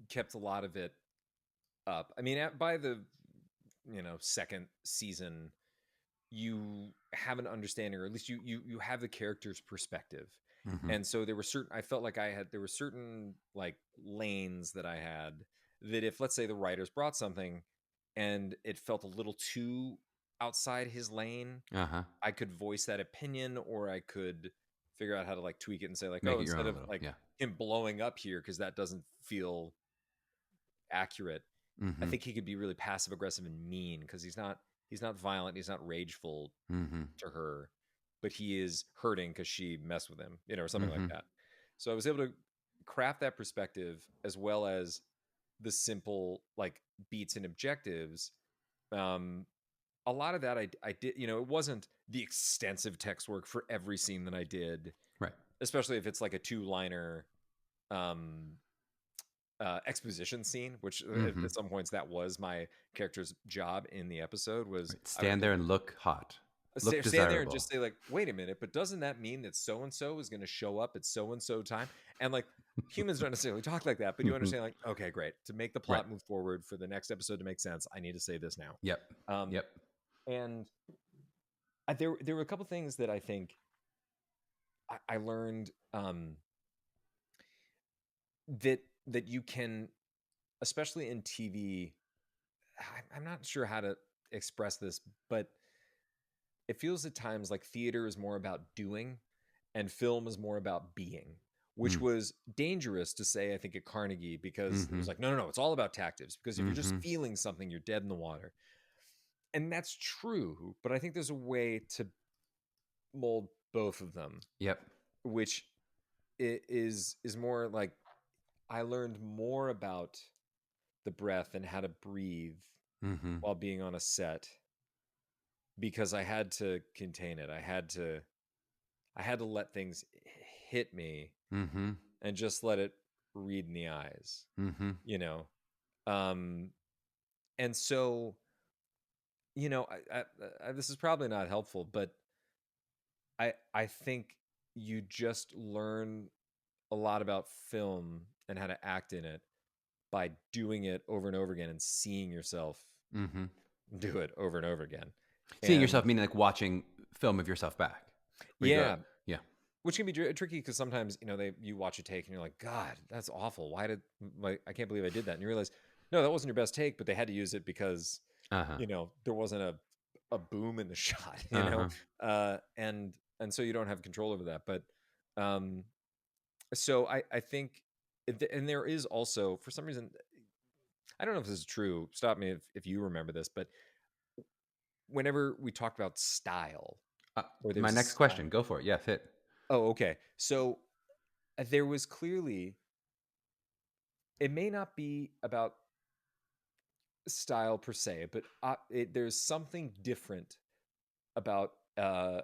[SPEAKER 2] kept a lot of it up. I mean, by the second season, you have an understanding, or at least you have the character's perspective.
[SPEAKER 1] Mm-hmm.
[SPEAKER 2] And so I felt like there were certain like lanes that I had, that if, let's say, the writers brought something and it felt a little too outside his lane,
[SPEAKER 1] Uh-huh.
[SPEAKER 2] I could voice that opinion, or I could figure out how to like tweak it and say like,
[SPEAKER 1] Make
[SPEAKER 2] oh,
[SPEAKER 1] it your own
[SPEAKER 2] instead
[SPEAKER 1] a
[SPEAKER 2] of
[SPEAKER 1] little.
[SPEAKER 2] like
[SPEAKER 1] Yeah.
[SPEAKER 2] him blowing up here because that doesn't feel accurate, I
[SPEAKER 1] Mm-hmm.
[SPEAKER 2] think he could be really passive aggressive and mean, because he's not violent, he's not rageful
[SPEAKER 1] Mm-hmm.
[SPEAKER 2] to her, but he is hurting because she messed with him, or something like
[SPEAKER 1] Mm-hmm.
[SPEAKER 2] that. So I was able to craft that perspective, as well as the simple like beats and objectives. Um, a lot of that I did, it wasn't the extensive text work for every scene that I did,
[SPEAKER 1] Right.
[SPEAKER 2] especially if it's like a two-liner um, exposition scene, which
[SPEAKER 1] Mm-hmm.
[SPEAKER 2] at some points that was my character's job in the episode. Was
[SPEAKER 1] Right.
[SPEAKER 2] I would have
[SPEAKER 1] Stand
[SPEAKER 2] to
[SPEAKER 1] there and look hot. Look
[SPEAKER 2] stand there and
[SPEAKER 1] desirable.
[SPEAKER 2] just say like, wait a minute, but doesn't that mean that so and so is going to show up at so and so time? And like, humans don't necessarily talk like that, but you
[SPEAKER 1] Mm-hmm.
[SPEAKER 2] understand like, okay, great, to make the
[SPEAKER 1] Right.
[SPEAKER 2] plot move forward for the next episode to make sense, I need to say this now.
[SPEAKER 1] Yep.
[SPEAKER 2] um
[SPEAKER 1] Yep.
[SPEAKER 2] and there were a couple things that I think I learned, that you can, especially in TV. I'm not sure how to express this, but it feels at times like theater is more about doing and film is more about being, which
[SPEAKER 1] Mm.
[SPEAKER 2] was dangerous to say, I think, at Carnegie, because it
[SPEAKER 1] Mm-hmm.
[SPEAKER 2] was like, no, no, no, it's all about tactics, because if you're just
[SPEAKER 1] Mm-hmm.
[SPEAKER 2] feeling something, you're dead in the water. And that's true, but I think there's a way to mold both of them,
[SPEAKER 1] Yep.
[SPEAKER 2] which is more like, I learned more about the breath and how to breathe
[SPEAKER 1] Mm-hmm.
[SPEAKER 2] while being on a set, because I had to contain it. I had to let things hit me
[SPEAKER 1] Mm-hmm.
[SPEAKER 2] and just let it read in the eyes,
[SPEAKER 1] Mm-hmm.
[SPEAKER 2] you know. Um and so, this is probably not helpful, but I think you just learn a lot about film and how to act in it by doing it over and over again and seeing yourself
[SPEAKER 1] Mm-hmm.
[SPEAKER 2] do it over and over again.
[SPEAKER 1] Seeing
[SPEAKER 2] And
[SPEAKER 1] yourself, meaning like watching film of yourself back. Where you go,
[SPEAKER 2] yeah,
[SPEAKER 1] yeah.
[SPEAKER 2] which can be tricky, because sometimes you watch a take and you're like, God, that's awful. Why did, like, I can't believe I did that? And you realize, no, that wasn't your best take, but they had to use it because
[SPEAKER 1] Uh-huh.
[SPEAKER 2] there wasn't a boom in the shot,
[SPEAKER 1] Uh-huh.
[SPEAKER 2] and so you don't have control over that. But um, so I think, and there is also, for some reason, I don't know if this is true. Stop me if you remember this, but whenever we talk about style, or
[SPEAKER 1] My
[SPEAKER 2] there's a
[SPEAKER 1] next
[SPEAKER 2] style.
[SPEAKER 1] question. Go for it. Yes, hit.
[SPEAKER 2] Oh, okay. So there was clearly, it may not be about style per se, but there's something different about the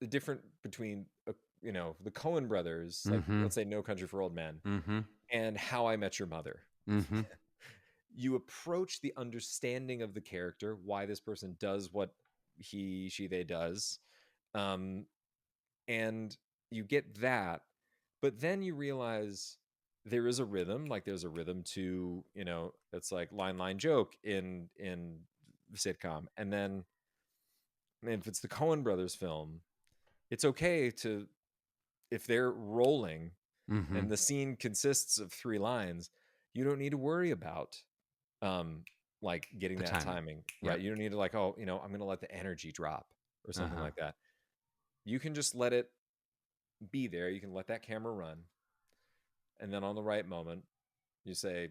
[SPEAKER 2] different between the Coen brothers, like,
[SPEAKER 1] Mm-hmm.
[SPEAKER 2] let's say No Country for Old Men,
[SPEAKER 1] Mm-hmm.
[SPEAKER 2] and How I Met Your Mother.
[SPEAKER 1] Mm-hmm.
[SPEAKER 2] You approach the understanding of the character, why this person does what he, she, they does, um, and you get that, but then you realize there is a rhythm, like there's a rhythm to, it's like line joke in the sitcom. And then if it's the Coen brothers film, it's okay to, if they're rolling
[SPEAKER 1] Mm-hmm.
[SPEAKER 2] and the scene consists of 3 lines, you don't need to worry about um like getting
[SPEAKER 1] The
[SPEAKER 2] that
[SPEAKER 1] timing.
[SPEAKER 2] timing right.
[SPEAKER 1] Yep.
[SPEAKER 2] You don't need to like, oh, I'm gonna let the energy drop or something
[SPEAKER 1] Uh-huh.
[SPEAKER 2] like that. You can just let it be there. You can let that camera run, and then on the right moment you say,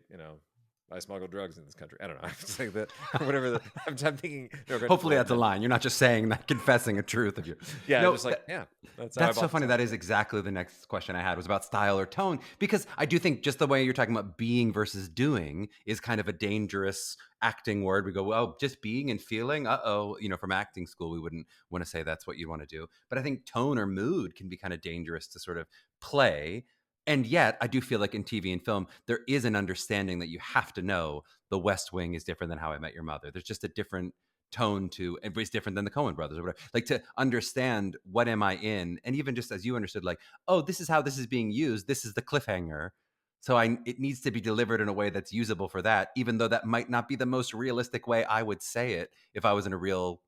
[SPEAKER 2] I smuggle drugs in this country. I don't know. It's like that, whatever. I'm thinking. No,
[SPEAKER 1] Hopefully
[SPEAKER 2] well,
[SPEAKER 1] that's a line. You're not just saying that, confessing a truth of your.
[SPEAKER 2] yeah,
[SPEAKER 1] No,
[SPEAKER 2] just like, yeah, that's how I
[SPEAKER 1] that's so
[SPEAKER 2] bought this
[SPEAKER 1] funny.
[SPEAKER 2] house.
[SPEAKER 1] That is exactly the next question I had, was about style or tone, because I do think just the way you're talking about being versus doing is kind of a dangerous acting word. We go, well, just being and feeling. From acting school, we wouldn't want to say that's what you want to do. But I think tone or mood can be kind of dangerous to sort of play. And yet, I do feel like in TV and film, there is an understanding that you have to know The West Wing is different than How I Met Your Mother. There's just a different tone to, it's different than the Coen brothers or whatever. Like, to understand what am I in, and even just as you understood, like, oh, this is how this is being used. This is the cliffhanger. So it needs to be delivered in a way that's usable for that, even though that might not be the most realistic way I would say it if I was in real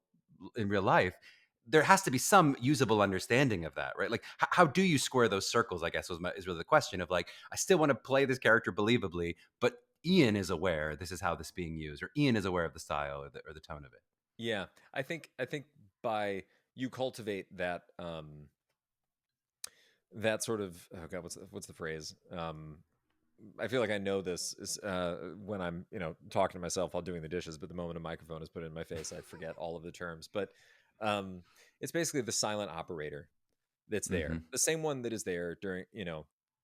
[SPEAKER 1] life. There has to be some usable understanding of that, right? Like, how do you square those circles? I guess is really the question of, like, I still want to play this character believably, but Ian is aware this is how this is being used, or Ian is aware of the style or the tone of it.
[SPEAKER 2] Yeah, I think by you cultivate that sort of, oh god, what's the phrase? I feel like I know this is when I'm talking to myself while doing the dishes, but the moment a microphone is put in my face, I forget all of the terms. But um, it's basically the silent operator that's
[SPEAKER 1] Mm-hmm.
[SPEAKER 2] there, the same one that is there during,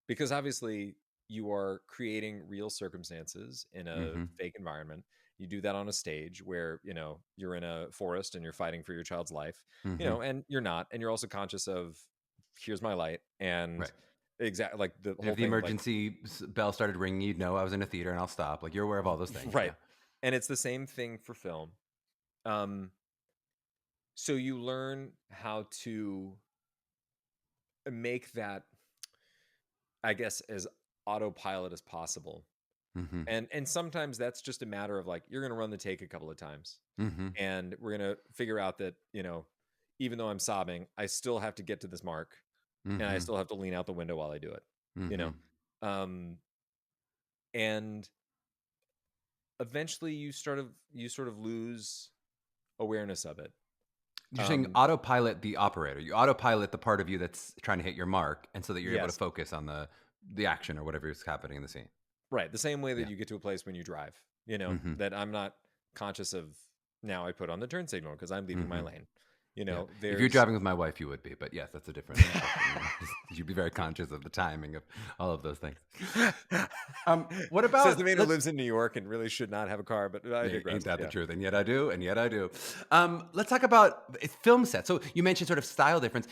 [SPEAKER 2] because obviously you are creating real circumstances in a
[SPEAKER 1] Mm-hmm.
[SPEAKER 2] fake environment. You do that on a stage where you're in a forest and you're fighting for your child's life,
[SPEAKER 1] Mm-hmm.
[SPEAKER 2] and you're not, and you're also conscious of, here's my light, and
[SPEAKER 1] Right.
[SPEAKER 2] exactly like the
[SPEAKER 1] And
[SPEAKER 2] whole
[SPEAKER 1] if the
[SPEAKER 2] thing of like,
[SPEAKER 1] emergency bell started ringing, you'd know I was in a theater and I'll stop. Like, you're aware of all those things.
[SPEAKER 2] right.
[SPEAKER 1] Yeah.
[SPEAKER 2] And it's the same thing for film. um so you learn how to make that, I guess, as autopilot as possible.
[SPEAKER 1] Mm-hmm.
[SPEAKER 2] And sometimes that's just a matter of like, you're going to run the take a couple of times,
[SPEAKER 1] Mm-hmm.
[SPEAKER 2] and we're going to figure out that, even though I'm sobbing, I still have to get to this mark, and I
[SPEAKER 1] Mm-hmm.
[SPEAKER 2] still have to lean out the window while I do it, you
[SPEAKER 1] Mm-hmm.
[SPEAKER 2] know um and eventually you sort of lose awareness of it.
[SPEAKER 1] You're saying
[SPEAKER 2] um
[SPEAKER 1] autopilot the operator. You autopilot the part of you that's trying to hit your mark, and so that you're able to
[SPEAKER 2] yes,
[SPEAKER 1] focus on the action or whatever is happening in the scene.
[SPEAKER 2] right, the same way that
[SPEAKER 1] Yeah.
[SPEAKER 2] you get to a place when you drive,
[SPEAKER 1] Mm-hmm.
[SPEAKER 2] that I'm not conscious of, now I put on the turn signal because I'm leaving my
[SPEAKER 1] Mm-hmm.
[SPEAKER 2] lane.
[SPEAKER 1] Yeah. If you're
[SPEAKER 2] There's
[SPEAKER 1] driving with my wife, you would be. But yes, that's a different question. You'd be very conscious of the timing of all of those things. What
[SPEAKER 2] says the
[SPEAKER 1] about
[SPEAKER 2] man who
[SPEAKER 1] let's
[SPEAKER 2] lives in New York and really should not have a car, but I
[SPEAKER 1] Ain't
[SPEAKER 2] digress.
[SPEAKER 1] that the
[SPEAKER 2] Yeah.
[SPEAKER 1] truth? And yet I do, and yet I do. Let's talk about film sets. So you mentioned sort of style difference.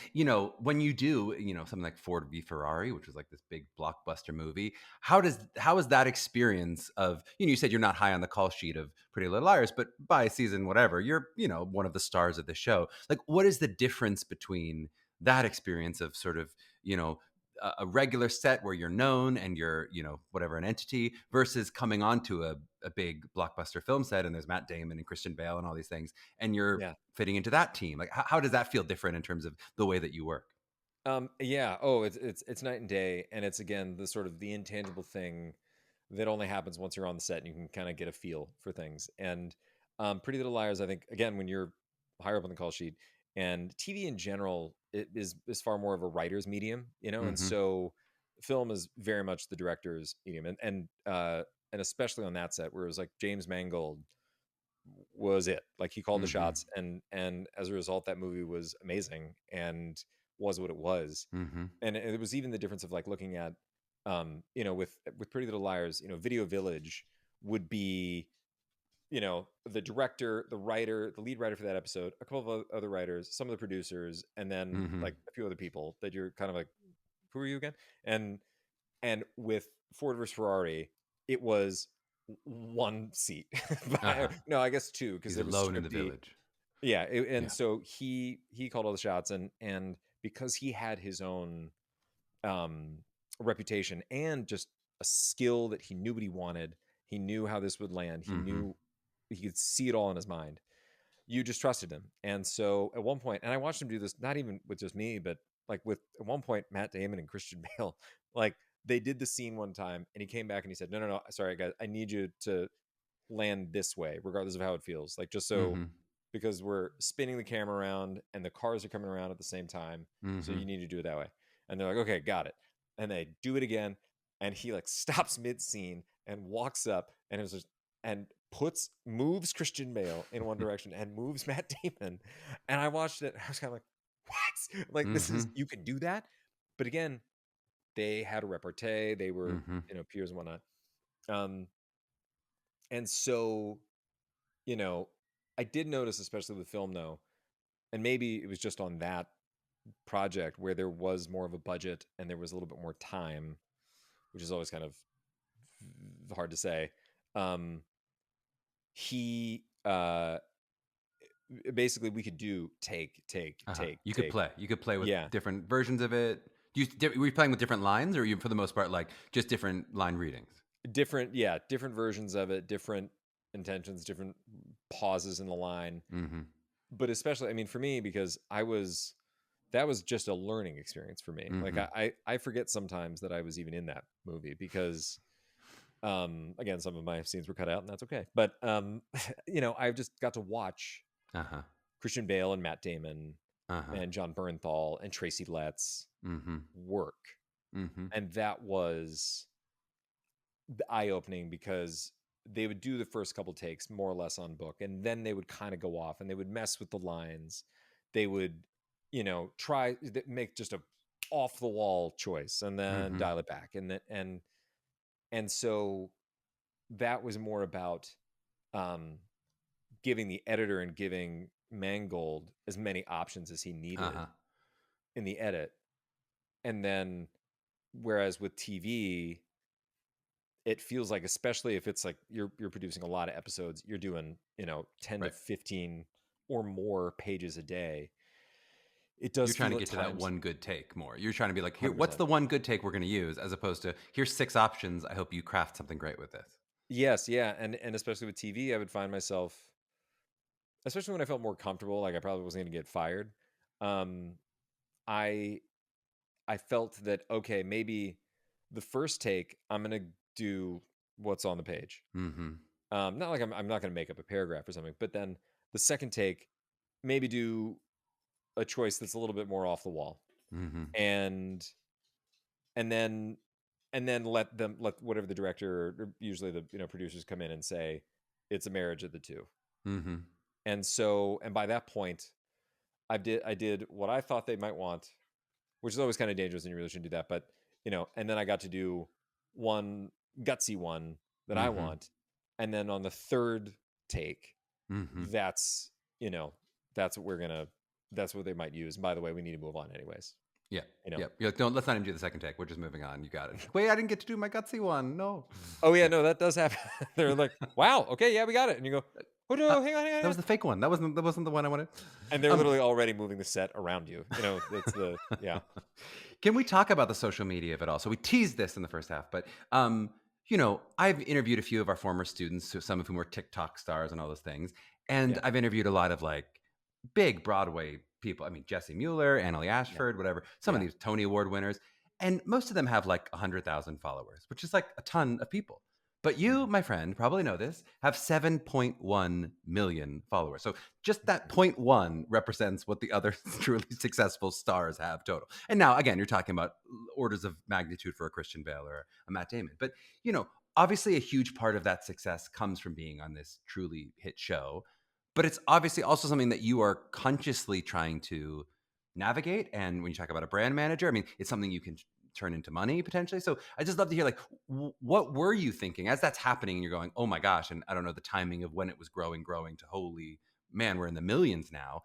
[SPEAKER 1] When you do, something like Ford v Ferrari, which was like this big blockbuster movie. How is that experience of, you said you're not high on the call sheet of Pretty Little Liars, but by season whatever, you're one of the stars of the show. Like, what is the difference between that experience of sort of a regular set where you're known and you're whatever, an entity, versus coming onto a big blockbuster film set and there's Matt Damon and Christian Bale and all these things, and you're
[SPEAKER 2] Yeah.
[SPEAKER 1] fitting into that team? Like, how does that feel different in terms of the way that you work?
[SPEAKER 2] Yeah. Oh, it's night and day, and it's again the sort of the intangible thing that only happens once you're on the set and you can kind of get a feel for things. And Pretty Little Liars, I think, again, when you're higher up on the call sheet, and TV in general, it is far more of a writer's medium, and
[SPEAKER 1] Mm-hmm.
[SPEAKER 2] so film is very much the director's medium, and especially on that set where it was like James Mangold was it. Like, he called the
[SPEAKER 1] Mm-hmm.
[SPEAKER 2] shots, and as a result, that movie was amazing and was what it was.
[SPEAKER 1] Mm-hmm.
[SPEAKER 2] And it was even the difference of like looking at, with Pretty Little Liars, Video Village would be, the director, the writer, the lead writer for that episode, a couple of other writers, some of the producers, and then
[SPEAKER 1] Mm-hmm.
[SPEAKER 2] like a few other people that you're kind of like, who are you again? And with Ford versus Ferrari, it was one seat.
[SPEAKER 1] Uh-huh.
[SPEAKER 2] No, I guess two, because
[SPEAKER 1] He's
[SPEAKER 2] there was
[SPEAKER 1] alone in the
[SPEAKER 2] Strippy.
[SPEAKER 1] village.
[SPEAKER 2] Yeah, and
[SPEAKER 1] Yeah.
[SPEAKER 2] so he called all the shots, and because he had his own um reputation and just a skill that he knew what he wanted. He knew how this would land. He
[SPEAKER 1] Mm-hmm.
[SPEAKER 2] knew he could see it all in his mind. You just trusted him. And so at one point, and I watched him do this, not even with just me, but like with at one point, Matt Damon and Christian Bale, like they did the scene one time and he came back and he said, no, sorry, guys, I need you to land this way, regardless of how it feels. Like just so,
[SPEAKER 1] Mm-hmm.
[SPEAKER 2] because we're spinning the camera around and the cars are coming around at the same time. So
[SPEAKER 1] Mm-hmm.
[SPEAKER 2] you need to do it that way. And they're like, okay, got it. And they do it again. And he like stops mid scene and walks up and is just, and moves Christian Bale in one direction and moves Matt Damon. And I watched it. And I was kind of like, what? Like this
[SPEAKER 1] Mm-hmm.
[SPEAKER 2] is, you can do that. But again, they had a repartee. They were,
[SPEAKER 1] Mm-hmm.
[SPEAKER 2] peers and whatnot. Um, and so, you know, I did notice, especially with film though, and maybe it was just on that project where there was more of a budget and there was a little bit more time, which is always kind of hard to say. He basically we could do take
[SPEAKER 1] You could play. You could play with
[SPEAKER 2] yeah,
[SPEAKER 1] different versions of it. Were you playing with different lines, or are you, for the most part, like just different line readings?
[SPEAKER 2] different versions of it, different intentions, different pauses in the line.
[SPEAKER 1] Mm-hmm.
[SPEAKER 2] But especially, I mean, for me, because that was just a learning experience for me. Like
[SPEAKER 1] Mm-hmm.
[SPEAKER 2] I forget sometimes that I was even in that movie because again, some of my scenes were cut out and that's okay. But I've just got to watch
[SPEAKER 1] Uh-huh.
[SPEAKER 2] Christian Bale and Matt Damon
[SPEAKER 1] Uh-huh.
[SPEAKER 2] and John Bernthal and Tracy Letts
[SPEAKER 1] Mm-hmm.
[SPEAKER 2] work.
[SPEAKER 1] Mm-hmm.
[SPEAKER 2] And that was eye-opening because they would do the first couple takes more or less on book, and then they would kind of go off and they would mess with the lines. They would, try make just a off the wall choice and then
[SPEAKER 1] Mm-hmm.
[SPEAKER 2] dial it back. And so that was more about um, giving the editor and giving Mangold as many options as he needed
[SPEAKER 1] Uh-huh.
[SPEAKER 2] in the edit. And then, whereas with TV, it feels like, especially if it's like you're producing a lot of episodes, you're doing 10 to
[SPEAKER 1] Right.
[SPEAKER 2] 15 or more pages a day. It
[SPEAKER 1] You're
[SPEAKER 2] does
[SPEAKER 1] trying to
[SPEAKER 2] feel at
[SPEAKER 1] get to that
[SPEAKER 2] times
[SPEAKER 1] one good take more. You're trying to be like, here, what's
[SPEAKER 2] 100%.
[SPEAKER 1] the one good take we're going to use, as opposed to here's 6 options. I hope you craft something great with this.
[SPEAKER 2] Yes, yeah, and especially with TV, I would find myself, especially when I felt more comfortable, like I probably wasn't going to get fired. Um, I I felt that, okay, maybe the first take I'm going to do what's on the page.
[SPEAKER 1] Mm-hmm.
[SPEAKER 2] Not like I'm not going to make up a paragraph or something, but then the second take, maybe do a choice that's a little bit more off the wall,
[SPEAKER 1] Mm-hmm.
[SPEAKER 2] and and then let whatever the director, or usually the producers, come in and say it's a marriage of the two.
[SPEAKER 1] Mm-hmm.
[SPEAKER 2] And by that point, I did what I thought they might want, which is always kind of dangerous and you really shouldn't do that. But and then I got to do one gutsy one that I
[SPEAKER 1] Mm-hmm.
[SPEAKER 2] want, and then on the third take,
[SPEAKER 1] Mm-hmm.
[SPEAKER 2] that's that's what that's what they might use. And by the way, we need to move on anyways.
[SPEAKER 1] Yeah.
[SPEAKER 2] You know.
[SPEAKER 1] Yeah. You're like, don't, let's not even do the second take. We're just moving on. You got it. Wait, I didn't get to do my gutsy one. No.
[SPEAKER 2] Oh yeah,
[SPEAKER 1] Yeah.
[SPEAKER 2] no, that does happen. They're like, wow, okay, yeah, we got it, and you go, oh no, hang on,
[SPEAKER 1] That was the fake one. That wasn't the one I wanted.
[SPEAKER 2] and they're literally already moving the set around you. That's the yeah.
[SPEAKER 1] Can we talk about the social media of it all? So we teased this in the first half, but I've interviewed a few of our former students, some of whom were TikTok stars and all those things, and
[SPEAKER 2] Yeah.
[SPEAKER 1] I've interviewed a lot of like big Broadway people. I mean, Jesse Mueller, Annalie
[SPEAKER 2] Yeah.
[SPEAKER 1] Ashford, whatever. Some of
[SPEAKER 2] Yeah.
[SPEAKER 1] these Tony Award winners, and most of them have like 100,000 followers, which is like a ton of people. But you,
[SPEAKER 2] Mhm.
[SPEAKER 1] my friend, probably know this, have 7.1 million followers. So just that 0.1 represents what the other truly successful stars have total. And now, again, you're talking about orders of magnitude for a Christian Bale or a Matt Damon. But, obviously a huge part of that success comes from being on this truly hit show. But it's obviously also something that you are consciously trying to navigate. And when you talk about a brand manager, I mean, it's something you can turn into money potentially. So I just love to hear, like, what were you thinking as that's happening and you're going, oh my gosh, and I don't know the timing of when it was growing to holy man, we're in the millions now.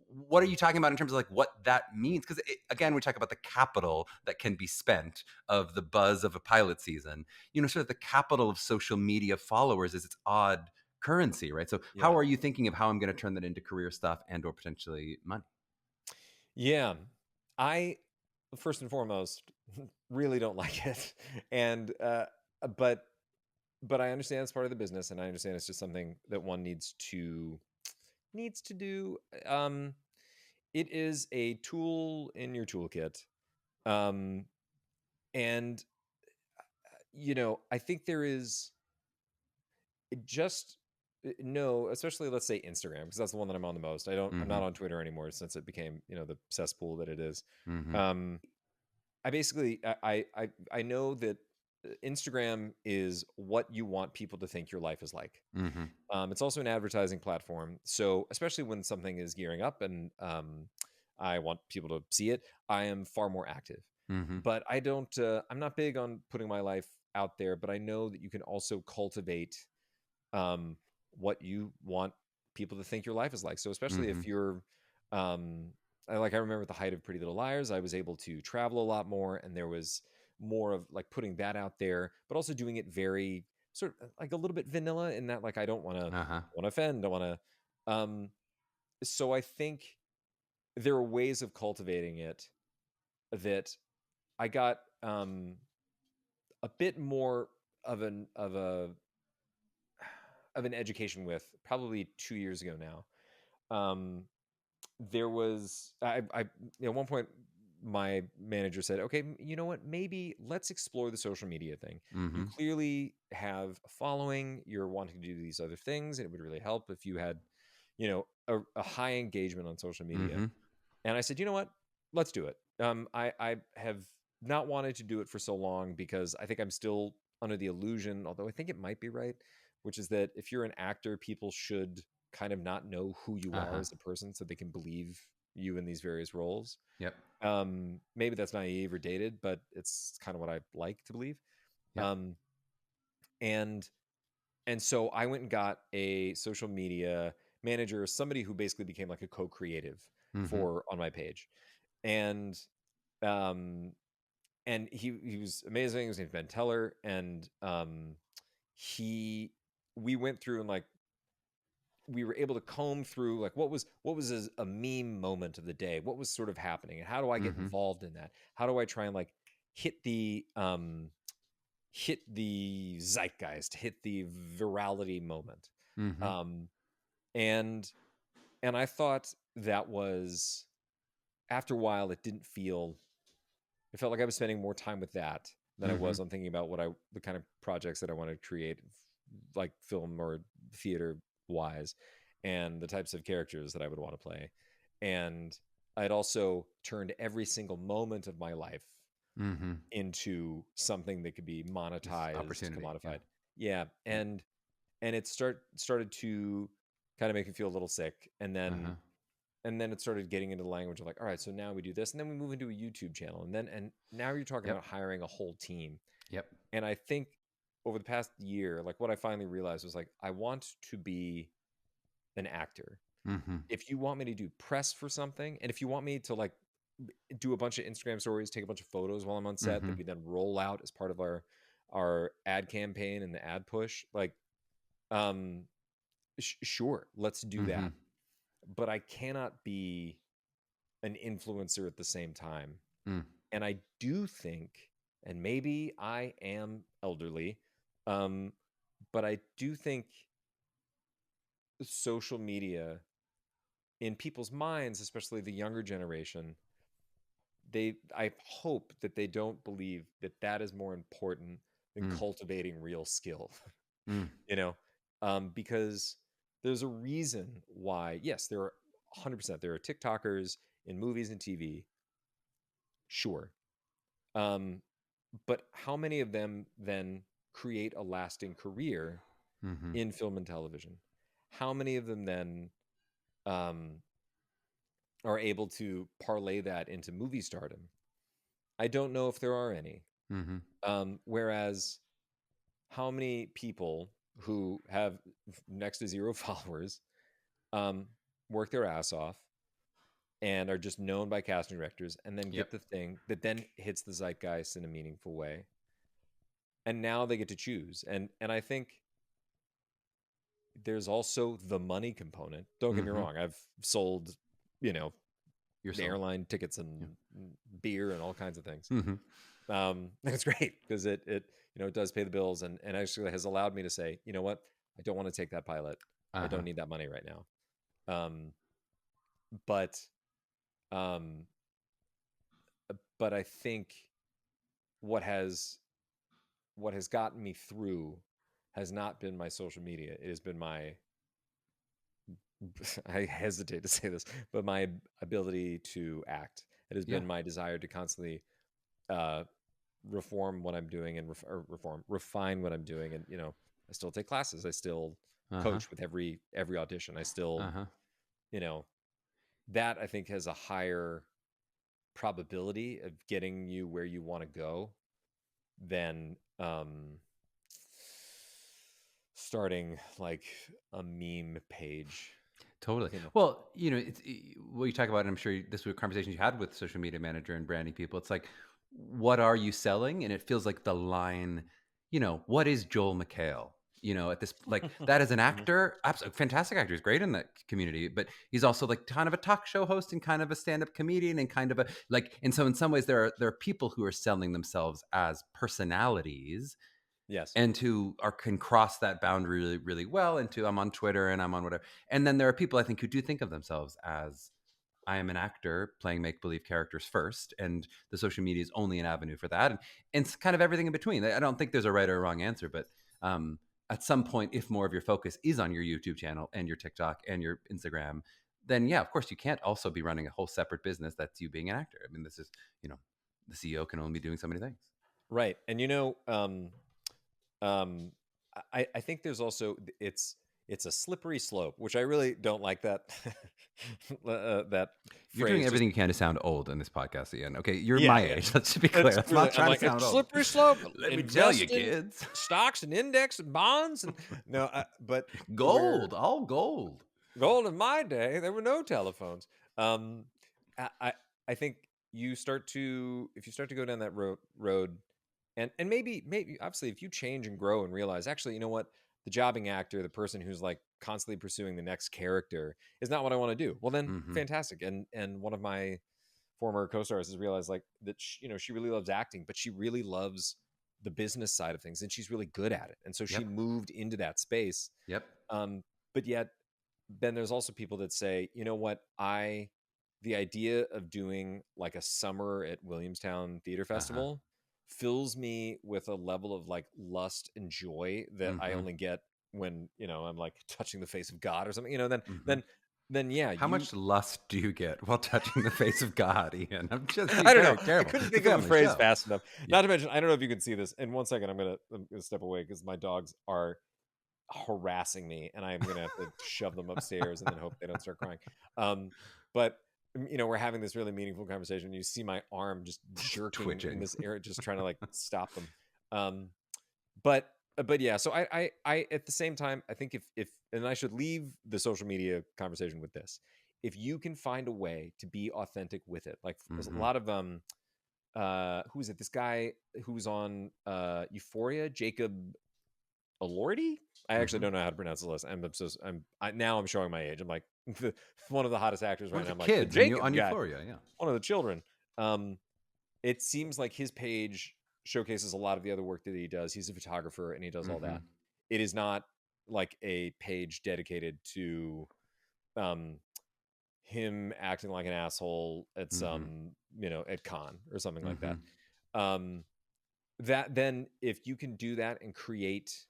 [SPEAKER 1] What are you talking about in terms of like what that means? Because again, we talk about the capital that can be spent of the buzz of a pilot season. Sort of the capital of social media followers is its odd currency, right? So how
[SPEAKER 2] Yeah.
[SPEAKER 1] are you thinking of how I'm going to turn that into career stuff and or potentially money?
[SPEAKER 2] Yeah. I first and foremost, really don't like it. And but I understand it's part of the business, and I understand it's just something that one needs to do. It is a tool in your toolkit. Um, and I think there is just no, especially let's say Instagram, because that's the one that I'm on the most. I'm
[SPEAKER 1] Mm-hmm.
[SPEAKER 2] not on Twitter anymore since it became, the cesspool that it is.
[SPEAKER 1] Mm-hmm.
[SPEAKER 2] Um, I basically I know that Instagram is what you want people to think your life is like.
[SPEAKER 1] Mm-hmm.
[SPEAKER 2] It's also an advertising platform, so especially when something is gearing up and I want people to see it, I am far more active.
[SPEAKER 1] Mm-hmm.
[SPEAKER 2] But I don't. I'm not big on putting my life out there, but I know that you can also cultivate um, what you want people to think your life is like. So especially
[SPEAKER 1] Mm-hmm.
[SPEAKER 2] if you're, um, I remember at the height of Pretty Little Liars, I was able to travel a lot more, and there was more of like putting that out there, but also doing it very sort of like a little bit vanilla in that like I don't
[SPEAKER 1] Uh-huh.
[SPEAKER 2] want to offend, don't want to. So I think there are ways of cultivating it that I got a bit more of an education with probably 2 years ago now. Um, there was at one point my manager said, "Okay, you know what? Maybe let's explore the social media thing. You
[SPEAKER 1] Mm-hmm.
[SPEAKER 2] clearly have a following. You're wanting to do these other things, and it would really help if you had, a high engagement on social media."
[SPEAKER 1] Mm-hmm.
[SPEAKER 2] And I said, "You know what? Let's do it." I have not wanted to do it for so long because I think I'm still under the illusion, although I think it might be right, which is that if you're an actor, people should kind of not know who you are
[SPEAKER 1] Uh-huh.
[SPEAKER 2] as a person so they can believe you in these various roles.
[SPEAKER 1] Yep.
[SPEAKER 2] Maybe that's naive or dated, but it's kind of what I like to believe.
[SPEAKER 1] Yep.
[SPEAKER 2] Um, and so I went and got a social media manager, somebody who basically became like a co-creative
[SPEAKER 1] Mm-hmm.
[SPEAKER 2] for on my page. And um he was amazing. His name's Ben Teller, and he we went through and like we were able to comb through like what was a meme moment of the day, what was sort of happening, and how do I get
[SPEAKER 1] Mm-hmm.
[SPEAKER 2] involved in that? How do I try and like hit the zeitgeist, hit the virality moment?
[SPEAKER 1] Mm-hmm.
[SPEAKER 2] Um, and I thought that was, after a while, it felt like I was spending more time with that than I
[SPEAKER 1] Mm-hmm.
[SPEAKER 2] was on thinking about the kind of projects that I wanted to create, like film or theater wise, and the types of characters that I would want to play. And I'd also turned every single moment of my life
[SPEAKER 1] Mm-hmm.
[SPEAKER 2] into something that could be
[SPEAKER 1] This
[SPEAKER 2] monetized,
[SPEAKER 1] opportunity. Yeah.
[SPEAKER 2] commodified. Yeah,
[SPEAKER 1] Yeah.
[SPEAKER 2] and it started to kind of make me feel a little sick, and
[SPEAKER 1] Uh-huh.
[SPEAKER 2] then it started getting into the language of like, all right, so now we do this, and then we move into a YouTube channel, and now you're talking
[SPEAKER 1] Yep.
[SPEAKER 2] about hiring a whole team.
[SPEAKER 1] Yep.
[SPEAKER 2] And I think over the past year, like what I finally realized was like, I want to be an actor.
[SPEAKER 1] Mm-hmm.
[SPEAKER 2] If you want me to do press for something, and if you want me to like do a bunch of Instagram stories, take a bunch of photos while I'm on set
[SPEAKER 1] Mm-hmm.
[SPEAKER 2] that we then roll out as part of our ad campaign and the ad push, like um sure, let's do
[SPEAKER 1] Mm-hmm.
[SPEAKER 2] that. But I cannot be an influencer at the same time.
[SPEAKER 1] Mm.
[SPEAKER 2] And I do think, and maybe I am elderly, um, but I do think social media in people's minds, especially the younger generation, I hope that they don't believe that that is more important than
[SPEAKER 1] Mm.
[SPEAKER 2] cultivating real skill,
[SPEAKER 1] Mm.
[SPEAKER 2] you know, because there's a reason why, yes, there are 100%, there are TikTokers in movies and TV, sure. Um, but how many of them then create a lasting career
[SPEAKER 1] Mm-hmm.
[SPEAKER 2] in film and television? How many of them then um, are able to parlay that into movie stardom? I don't know if there are any.
[SPEAKER 1] Mm-hmm.
[SPEAKER 2] Whereas, how many people who have next to zero followers um, work their ass off and are just known by casting directors and then
[SPEAKER 1] Yep.
[SPEAKER 2] get the thing that then hits the zeitgeist in a meaningful way? And now they get to choose. And I think there's also the money component. Don't get me
[SPEAKER 1] Mm-hmm.
[SPEAKER 2] wrong. I've sold, you know, the airline tickets and beer and all kinds of things.
[SPEAKER 1] Mm-hmm.
[SPEAKER 2] It's great because it it does pay the bills and actually has allowed me to say, you know what, I don't want to take that pilot. I don't need that money right now. But I think what has gotten me through has not been my social media. It has been my I hesitate to say this, but my ability to act. It has been my desire to constantly reform what I'm doing and refine what I'm doing. And I still take classes. I still coach with every audition. I still, that I think has a higher probability of getting you where you want to go than starting like a meme page.
[SPEAKER 1] Totally. Well, it's what you talk about, and I'm sure this was a conversation you had with social media manager and branding people. It's like, what are you selling? And it feels like the line, what is Joel McHale? At this, like, that as an actor, absolutely fantastic actor. He's great in that community, but he's also like kind of a talk show host and kind of a stand-up comedian and kind of a like. And so in some ways, there are people who are selling themselves as personalities.
[SPEAKER 2] Yes.
[SPEAKER 1] And can cross that boundary really, really well into I'm on Twitter and I'm on whatever. And then there are people I think who do think of themselves as I am an actor playing make-believe characters first, and the social media is only an avenue for that. And it's kind of everything in between. I don't think there's a right or a wrong answer, but at some point, if more of your focus is on your YouTube channel and your TikTok and your Instagram, then yeah, of course you can't also be running a whole separate business that's you being an actor. I mean, this is, the CEO can only be doing so many things.
[SPEAKER 2] Right. And I think there's also it's a slippery slope, which I really don't like that that
[SPEAKER 1] You're
[SPEAKER 2] phrase.
[SPEAKER 1] doing everything you can to sound old in this podcast, Ian. Okay, you're
[SPEAKER 2] Yeah,
[SPEAKER 1] my
[SPEAKER 2] yeah.
[SPEAKER 1] age. Let's be clear. That's not trying to sound
[SPEAKER 2] it's
[SPEAKER 1] old.
[SPEAKER 2] slippery slope.
[SPEAKER 1] Let me tell you, kids.
[SPEAKER 2] Stocks and index and bonds and but
[SPEAKER 1] Gold, all gold.
[SPEAKER 2] Gold in my day, there were no telephones. I think if you start to go down that road, and maybe obviously if you change and grow and realize actually, you know what, the jobbing actor, the person who's like constantly pursuing the next character is not what I want to do. Well, then fantastic. And one of my former co-stars has realized like that she really loves acting, but she really loves the business side of things and she's really good at it. And so she moved into that space.
[SPEAKER 1] Yep.
[SPEAKER 2] But yet then there's also people that say, you know what, the idea of doing like a summer at Williamstown Theater Festival fills me with a level of like lust and joy that I only get when, I'm like touching the face of God or something, then yeah.
[SPEAKER 1] How much lust do you get while touching the face of God, Ian? I'm just
[SPEAKER 2] I don't know.
[SPEAKER 1] Careful.
[SPEAKER 2] I couldn't think of a phrase fast enough. Not to mention, I don't know if you can see this. In 1 second, I'm gonna step away because my dogs are harassing me and I'm gonna have to shove them upstairs and then hope they don't start crying. But we're having this really meaningful conversation. You see my arm just jerking
[SPEAKER 1] twitching
[SPEAKER 2] in this area, just trying to like stop them. But yeah, so I at the same time, I think if and I should leave the social media conversation with this. If you can find a way to be authentic with it, like there's a lot of who is it? This guy who's on Euphoria, Jacob Elordi? I actually don't know how to pronounce the list. Now I'm showing my age. I'm like one of the hottest actors right now. I'm like the Jacob
[SPEAKER 1] on
[SPEAKER 2] guy,
[SPEAKER 1] Euphoria, yeah.
[SPEAKER 2] One of the children. It seems like his page showcases a lot of the other work that he does. He's a photographer and he does all that. It is not like a page dedicated to him acting like an asshole at some, at con or something like that. That then if you can do that and create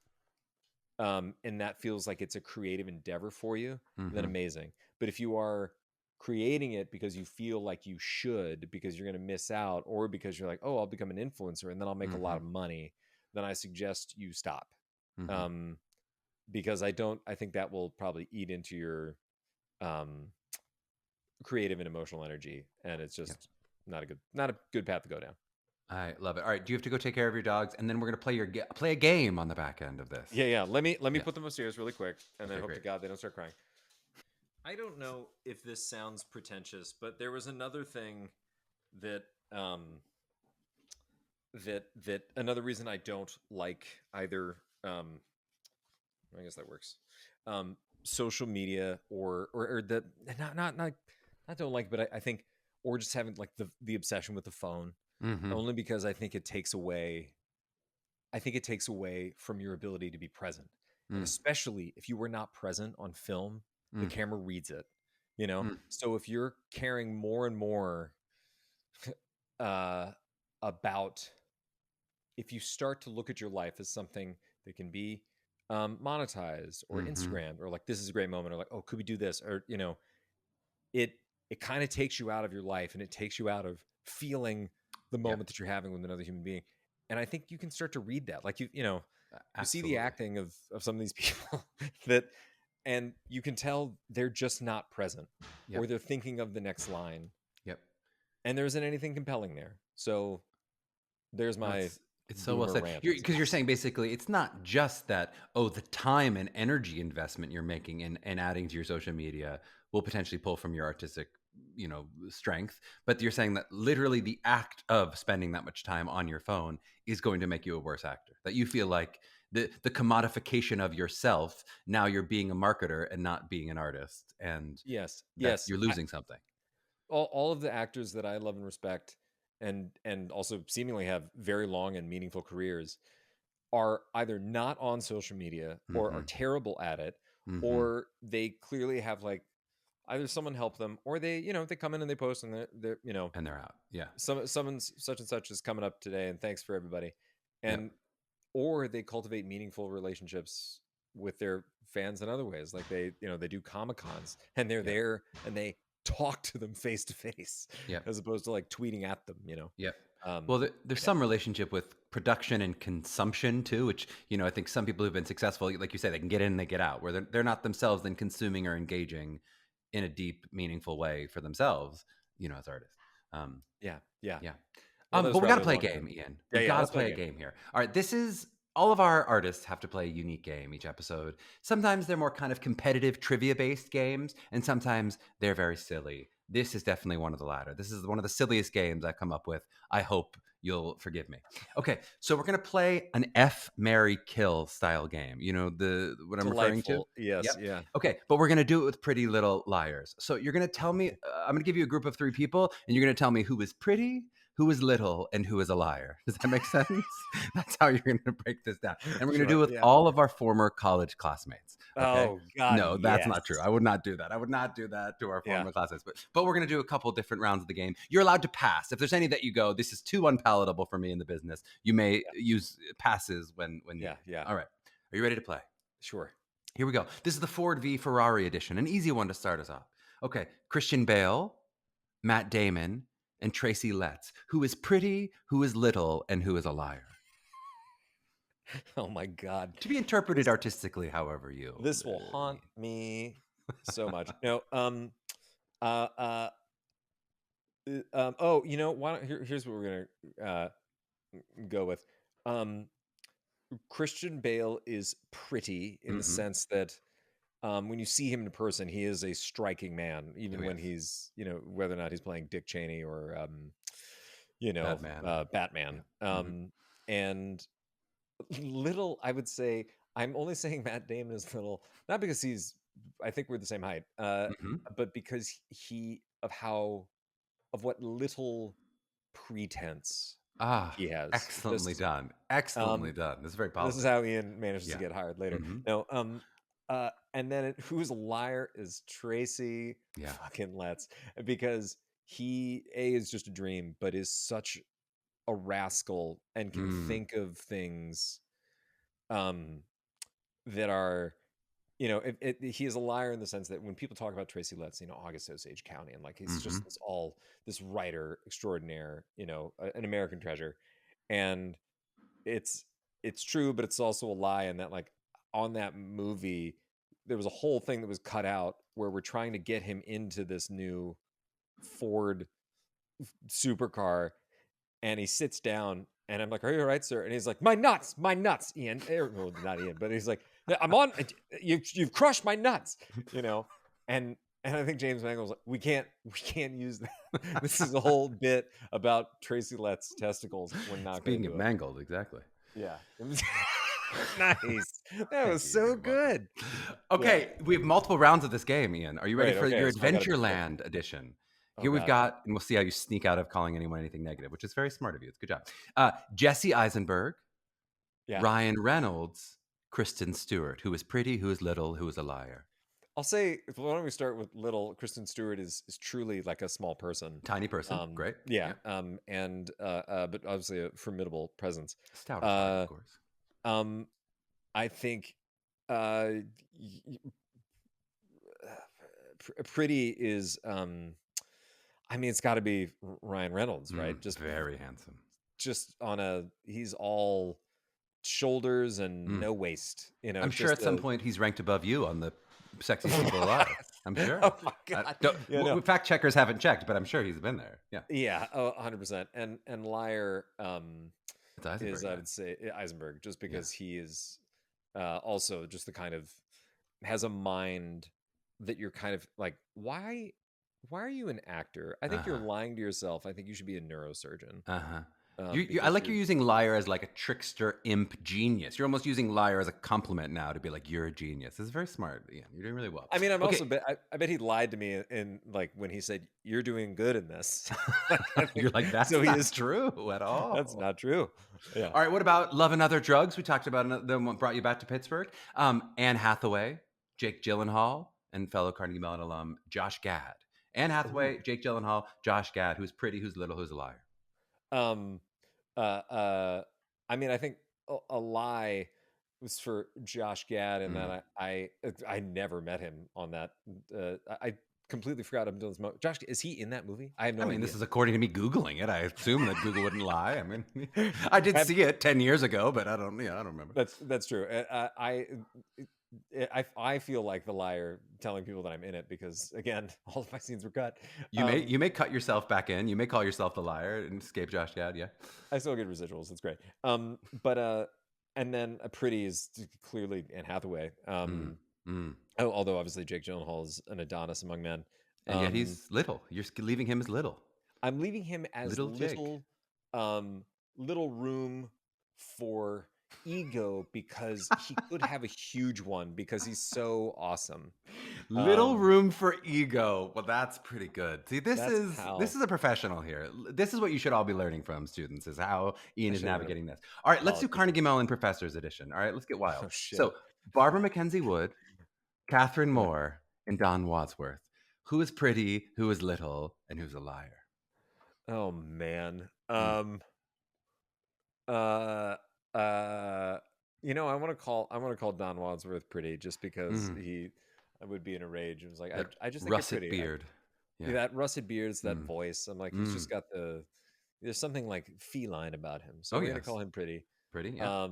[SPEAKER 2] and that feels like it's a creative endeavor for you, then amazing. But if you are creating it because you feel like you should, because you're going to miss out, or because you're like, oh, I'll become an influencer and then I'll make a lot of money, then I suggest you stop. Because I think that will probably eat into your creative and emotional energy. And it's just not a good path to go down.
[SPEAKER 1] I love it. All right, do you have to go take care of your dogs, and then we're gonna play a game on the back end of this?
[SPEAKER 2] Yeah. Let me put them upstairs really quick, and then hope to God they don't start crying. I don't know if this sounds pretentious, but there was another thing that that another reason I don't like either. I guess that works. Social media or that not don't like, but I think or just having like the obsession with the phone,
[SPEAKER 1] Mm-hmm.
[SPEAKER 2] only because I think it takes away from your ability to be present. And
[SPEAKER 1] Mm,
[SPEAKER 2] especially if you were not present on film, the
[SPEAKER 1] mm,
[SPEAKER 2] camera reads it, you know?
[SPEAKER 1] mm.
[SPEAKER 2] So if you're caring more and more uh, about, if you start to look at your life as something that can be monetized or
[SPEAKER 1] Mm-hmm.
[SPEAKER 2] Instagram, or like, this is a great moment, or like, oh, could we do this? Or, it, it kind of takes you out of your life, and it takes you out of feeling the
[SPEAKER 1] Yep.
[SPEAKER 2] moment that you're having with another human being. And I think you can start to read that. Like, you see the
[SPEAKER 1] Absolutely.
[SPEAKER 2] acting of some of these people that, and you can tell they're just not present,
[SPEAKER 1] Yep.
[SPEAKER 2] or they're thinking of the next line,
[SPEAKER 1] Yep.
[SPEAKER 2] and there isn't anything compelling there. So there's
[SPEAKER 1] No,
[SPEAKER 2] my
[SPEAKER 1] it's so well
[SPEAKER 2] boomer
[SPEAKER 1] said.
[SPEAKER 2] rant, I
[SPEAKER 1] Because you're
[SPEAKER 2] suppose.
[SPEAKER 1] saying basically it's not just that, oh, the time and energy investment you're making in adding to your social media will potentially pull from your artistic, strength, but you're saying that literally the act of spending that much time on your phone is going to make you a worse actor. That you feel like the commodification of yourself, now you're being a marketer and not being an artist, and
[SPEAKER 2] Yes,
[SPEAKER 1] that
[SPEAKER 2] yes.
[SPEAKER 1] you're losing something.
[SPEAKER 2] All of the actors that I love and respect, and also seemingly have very long and meaningful careers, are either not on social media, or are
[SPEAKER 1] Mm-hmm.
[SPEAKER 2] terrible at it,
[SPEAKER 1] Mm-hmm.
[SPEAKER 2] or they clearly have like either someone help them, or they come in and they post, and they're
[SPEAKER 1] And they're out. Yeah.
[SPEAKER 2] someone's such and such is coming up today, and thanks for everybody.
[SPEAKER 1] Yep.
[SPEAKER 2] And or they cultivate meaningful relationships with their fans in other ways, like they do comic cons, and they're
[SPEAKER 1] Yep.
[SPEAKER 2] there, and they talk to them face to face,
[SPEAKER 1] Yep.
[SPEAKER 2] as opposed to like tweeting at them.
[SPEAKER 1] Yep.
[SPEAKER 2] um
[SPEAKER 1] Well, there's
[SPEAKER 2] yeah,
[SPEAKER 1] some relationship with production and consumption too, which I think some people who've been successful, like you say, they can get in and they get out, where they're not themselves then consuming or engaging in a deep, meaningful way for themselves, as artists. Um,
[SPEAKER 2] yeah, yeah.
[SPEAKER 1] yeah.
[SPEAKER 2] Well, that was
[SPEAKER 1] But we got to
[SPEAKER 2] probably a
[SPEAKER 1] play a
[SPEAKER 2] long time.
[SPEAKER 1] game, Ian. We
[SPEAKER 2] Yeah,
[SPEAKER 1] got to
[SPEAKER 2] let's play a
[SPEAKER 1] play a
[SPEAKER 2] game.
[SPEAKER 1] game here. All right. This is all of our artists have to play a unique game each episode. Sometimes they're more kind of competitive, trivia based games, and sometimes they're very silly. This is definitely one of the latter. This is one of the silliest games I come up with. I hope you'll forgive me. Okay. So we're going to play an F, Marry, Kill style game. You know, what I'm referring to?
[SPEAKER 2] Delightful. Yes,
[SPEAKER 1] Yep.
[SPEAKER 2] yeah.
[SPEAKER 1] Okay, but we're gonna do it with Pretty Little Liars. So you're gonna tell me, I'm gonna give you a group of 3 people, and you're gonna tell me who is pretty, who is little, and who is a liar. Does that make sense? That's how you're going to break this down. And we're going to do
[SPEAKER 2] Sure,
[SPEAKER 1] it with
[SPEAKER 2] yeah.
[SPEAKER 1] all of our former college classmates. Okay.
[SPEAKER 2] Oh God,
[SPEAKER 1] No, that's
[SPEAKER 2] yes.
[SPEAKER 1] not true. I would not do that. I would not do that to our
[SPEAKER 2] Yeah.
[SPEAKER 1] former classmates. But we're going to do a couple different rounds of the game. You're allowed to pass. If there's any that you go, this is too unpalatable for me in the business, you may use passes when needed.
[SPEAKER 2] Yeah.
[SPEAKER 1] All right. Are you ready to play?
[SPEAKER 2] Sure.
[SPEAKER 1] Here we go. This is the Ford v Ferrari edition, an easy one to start us off. Okay. Christian Bale, Matt Damon, and Tracy Letts. Who is pretty, who is little, and who is a liar?
[SPEAKER 2] Oh my God.
[SPEAKER 1] To be interpreted artistically, however you.
[SPEAKER 2] This will haunt me so much. No, uh, uh, oh, why don't, here's what we're gonna go with. Um, Christian Bale is pretty in the
[SPEAKER 1] Mm-hmm.
[SPEAKER 2] sense that when you see him in person, he is a striking man,
[SPEAKER 1] Oh,
[SPEAKER 2] even when
[SPEAKER 1] yes.
[SPEAKER 2] he's, whether or not he's playing Dick Cheney or,
[SPEAKER 1] Batman.
[SPEAKER 2] Batman.
[SPEAKER 1] Yeah. Mm-hmm.
[SPEAKER 2] And little, I would say, I'm only saying Matt Damon is little, not because I think we're the same height,
[SPEAKER 1] Mm-hmm.
[SPEAKER 2] but because of what little pretense
[SPEAKER 1] Ah,
[SPEAKER 2] he has.
[SPEAKER 1] excellently done. Excellently
[SPEAKER 2] Um,
[SPEAKER 1] done. This is very
[SPEAKER 2] this is
[SPEAKER 1] polished.
[SPEAKER 2] how Ian manages to
[SPEAKER 1] Yeah.
[SPEAKER 2] get hired later.
[SPEAKER 1] Mm-hmm.
[SPEAKER 2] No, and then who's a liar is Tracy
[SPEAKER 1] Yeah.
[SPEAKER 2] fucking Letts, because he is just a dream, but is such a rascal and can
[SPEAKER 1] Mm.
[SPEAKER 2] think of things um that are, he is a liar in the sense that when people talk about Tracy Letts, August Osage County, and like he's
[SPEAKER 1] Mm-hmm.
[SPEAKER 2] just this writer extraordinaire, an American treasure. And it's true, but it's also a lie, in that like on that movie there was a whole thing that was cut out where we're trying to get him into this new Ford supercar, and he sits down, and I'm like, "Are you all right, sir?" And he's like, my nuts, Ian." Well, not Ian, but he's like, "I'm on. You've crushed my nuts," And I think James Mangold's like, we can't use that. This is a whole bit about Tracy Letts' testicles. We're not going
[SPEAKER 1] Speaking
[SPEAKER 2] to
[SPEAKER 1] of
[SPEAKER 2] do it.
[SPEAKER 1] mangled, exactly.
[SPEAKER 2] Yeah. Nice. That was so
[SPEAKER 1] You're welcome.
[SPEAKER 2] good.
[SPEAKER 1] Okay, we have multiple rounds of this game, Ian. Are you ready
[SPEAKER 2] Great.
[SPEAKER 1] for
[SPEAKER 2] Okay,
[SPEAKER 1] your
[SPEAKER 2] so I gotta be quick.
[SPEAKER 1] Adventureland edition?
[SPEAKER 2] Oh
[SPEAKER 1] Here we've
[SPEAKER 2] God.
[SPEAKER 1] got, and we'll see how you sneak out of calling anyone anything negative, which is very smart of you. It's good job. Jesse Eisenberg,
[SPEAKER 2] Yeah.
[SPEAKER 1] Ryan Reynolds, Kristen Stewart. Who is pretty, who is little, who is a liar?
[SPEAKER 2] I'll say, why don't we start with little? Kristen Stewart is truly like a small person.
[SPEAKER 1] Tiny person. Great.
[SPEAKER 2] Yeah.
[SPEAKER 1] Yeah.
[SPEAKER 2] And but obviously a formidable presence.
[SPEAKER 1] Stout at heart, of
[SPEAKER 2] Uh,
[SPEAKER 1] course.
[SPEAKER 2] I think uh, y- y- pretty is I mean, it's got to be Ryan Reynolds, right?
[SPEAKER 1] Very handsome.
[SPEAKER 2] Just on a, he's all shoulders and
[SPEAKER 1] Mm.
[SPEAKER 2] no waist.
[SPEAKER 1] I'm sure
[SPEAKER 2] Just
[SPEAKER 1] at some
[SPEAKER 2] a.
[SPEAKER 1] point he's ranked above you on the sexiest people alive. I'm sure.
[SPEAKER 2] Oh my God!
[SPEAKER 1] Fact checkers haven't checked, but I'm sure he's been there. Yeah.
[SPEAKER 2] Yeah, 100%. And liar
[SPEAKER 1] It's Eisenberg.
[SPEAKER 2] is, I would say, Eisenberg, just because he is also just the kind of, has a mind that you're kind of like, why are you an actor? I think you're lying to yourself. I think you should be a neurosurgeon.
[SPEAKER 1] I like you're using liar as like a trickster imp genius. You're almost using liar as a compliment now to be like, you're a genius. This is very smart. Yeah, you're doing really well.
[SPEAKER 2] I mean, I'm also I bet he lied to me in like when he said you're doing good in this.
[SPEAKER 1] You're like, that's so not true at all.
[SPEAKER 2] That's not true. Yeah.
[SPEAKER 1] All right. What about Love and Other Drugs? We talked about the one brought you back to Pittsburgh. Anne Hathaway, Jake Gyllenhaal, and fellow Carnegie Mellon alum Josh Gad. Anne Hathaway, Jake Gyllenhaal, Josh Gad. Who's pretty? Who's little? Who's a liar?
[SPEAKER 2] I mean, I think a lie was for Josh Gad, and that I never met him on that. I completely forgot him doing this. Josh, is he in that movie? I have no idea.
[SPEAKER 1] This is according to me Googling it. I assume that Google wouldn't lie. I mean, I did see it 10 years ago, but I don't remember.
[SPEAKER 2] That's true. I feel like the liar telling people that I'm in it because, again, all of my scenes were cut.
[SPEAKER 1] You may cut yourself back in. You may call yourself the liar and escape Josh Gad. Yeah,
[SPEAKER 2] I still get residuals. It's great. And then a pretty is clearly Anne Hathaway. Although obviously Jake Gyllenhaal is an Adonis among men,
[SPEAKER 1] and yet he's little. You're leaving him as little.
[SPEAKER 2] I'm leaving him as little room for ego because he could have a huge one because he's so awesome.
[SPEAKER 1] Little room for ego. Well, that's pretty good. See, this is a professional here. This is what you should all be learning from, students, is how Ian is navigating this. All right, let's do Carnegie Mellon Professors Edition. All right, let's get wild. So Barbara Mackenzie Wood, Catherine Moore, and Don Wadsworth. Who is pretty, who is little, and who's a liar?
[SPEAKER 2] Oh man. I want to call Don Wadsworth pretty just because I would be in a rage. It was like I just think
[SPEAKER 1] russet beard.
[SPEAKER 2] That russet beard is that voice. I'm like, he's just got there's something like feline about him. So I'm gonna call him pretty.
[SPEAKER 1] Pretty, yeah.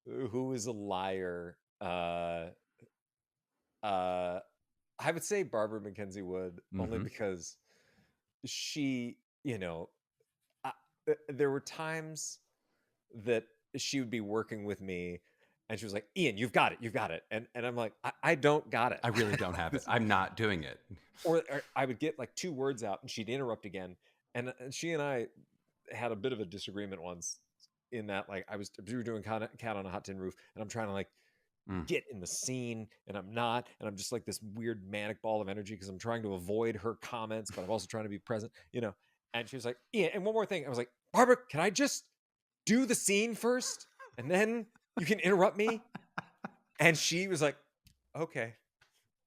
[SPEAKER 2] Who is a liar? I would say Barbara Mackenzie Wood, only because she, there were times that she would be working with me and she was like, Ian, you've got it. And I'm like, I don't got it.
[SPEAKER 1] I really don't have it. I'm not doing it.
[SPEAKER 2] Or I would get like 2 words out and she'd interrupt again. And she and I had a bit of a disagreement once in that, like, we were doing Cat on a Hot Tin Roof and I'm trying to like get in the scene and I'm not. And I'm just like this weird manic ball of energy because I'm trying to avoid her comments, but I'm also trying to be present, And she was like, Ian, and one more thing. I was like, Barbara, can I just do the scene first and then you can interrupt me? And she was like, okay.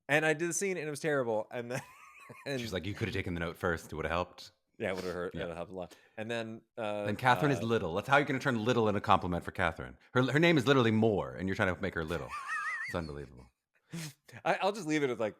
[SPEAKER 2] And I did the scene and it was terrible. And then
[SPEAKER 1] she's like, you could have taken the note first. It would have helped.
[SPEAKER 2] Yeah, it would have hurt. Yeah. It would have helped a lot. And then
[SPEAKER 1] Catherine is little. That's how you're going to turn little into a compliment for Catherine. Her name is literally Moore, and you're trying to make her little. It's unbelievable.
[SPEAKER 2] I'll just leave it at like,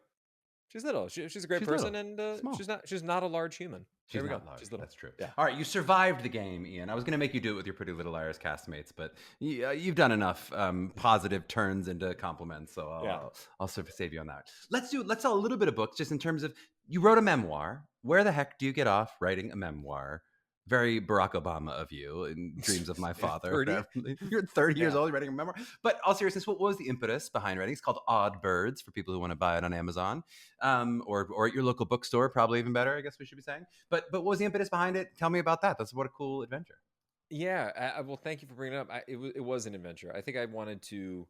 [SPEAKER 2] she's little. She's a great person,
[SPEAKER 1] little.
[SPEAKER 2] And she's not a large human.
[SPEAKER 1] She's
[SPEAKER 2] there we go.
[SPEAKER 1] Large.
[SPEAKER 2] She's little.
[SPEAKER 1] That's true.
[SPEAKER 2] Yeah.
[SPEAKER 1] All right, you survived the game, Ian. I was going to make you do it with your Pretty Little Liars castmates, but you've done enough positive turns into compliments, so I'll save you on that. Let's tell a little bit of books, just in terms of, you wrote a memoir. Where the heck do you get off writing a memoir? Very Barack Obama of you, in Dreams of My Father.
[SPEAKER 2] 30?
[SPEAKER 1] You're 30 years old, writing a memoir. But all seriousness, what was the impetus behind writing? It's called Odd Birds for people who want to buy it on Amazon, or at your local bookstore, probably even better, I guess we should be saying. But what was the impetus behind it? Tell me about that. That's what a cool adventure.
[SPEAKER 2] Yeah, well, thank you for bringing it up. It was an adventure. I think I wanted to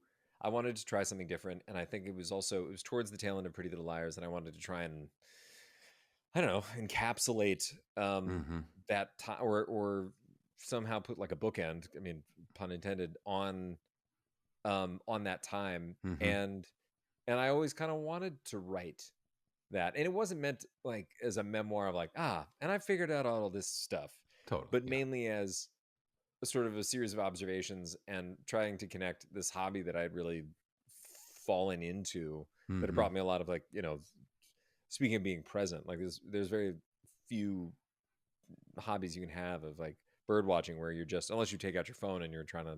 [SPEAKER 2] try something different, and I think it was towards the tail end of Pretty Little Liars, and I wanted to try and I don't know, encapsulate
[SPEAKER 1] Mm-hmm.
[SPEAKER 2] that time, or somehow put like a bookend, I mean, pun intended, on that time.
[SPEAKER 1] Mm-hmm.
[SPEAKER 2] And I always kind of wanted to write that. And it wasn't meant like as a memoir of like, and I figured out all this stuff,
[SPEAKER 1] Totally.
[SPEAKER 2] but
[SPEAKER 1] Yeah.
[SPEAKER 2] mainly as a sort of a series of observations and trying to connect this hobby that I'd really fallen into, that had
[SPEAKER 1] Mm-hmm.
[SPEAKER 2] brought me a lot of, like, speaking of being present, like there's very few hobbies you can have of like bird watching where you're just, unless you take out your phone and you're trying to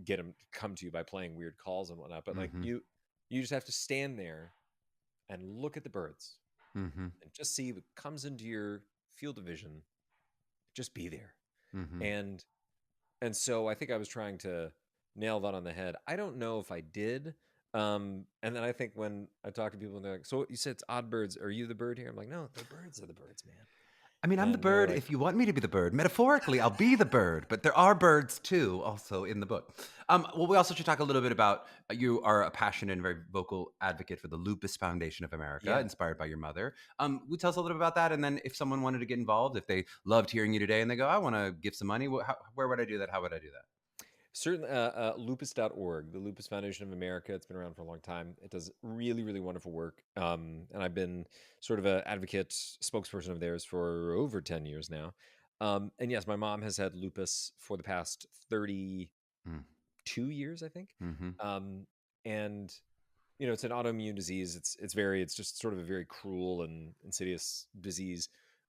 [SPEAKER 2] get them to come to you by playing weird calls and whatnot, but like
[SPEAKER 1] Mm-hmm.
[SPEAKER 2] you just have to stand there and look at the birds
[SPEAKER 1] Mm-hmm.
[SPEAKER 2] and just see what comes into your field of vision. Just be there.
[SPEAKER 1] Mm-hmm.
[SPEAKER 2] And so I think I was trying to nail that on the head. I don't know if I did. And then I think when I talk to people and they're like, so you said it's odd birds, are you the bird here? I'm like, no, the birds are the birds, man.
[SPEAKER 1] I mean, I'm the
[SPEAKER 2] And they're
[SPEAKER 1] bird
[SPEAKER 2] like,
[SPEAKER 1] if you want me to be the bird. Metaphorically, I'll be the bird, but there are birds too, also in the book. Well, we also should talk a little bit about you are a passionate and very vocal advocate for the Lupus Foundation of America,
[SPEAKER 2] yeah.
[SPEAKER 1] inspired by your mother. Will you tell us a little bit about that? And then if someone wanted to get involved, if they loved hearing you today and they go, I want to give some money, where would I do that? How would I do that?
[SPEAKER 2] Certainly, lupus.org, the Lupus Foundation of America. It's been around for a long time. It does really, really wonderful work. And I've been sort of an advocate spokesperson of theirs for over 10 years now. And yes, my mom has had lupus for the past 32 years, I think.
[SPEAKER 1] Mm-hmm.
[SPEAKER 2] And it's an autoimmune disease. It's just sort of a very cruel and insidious disease.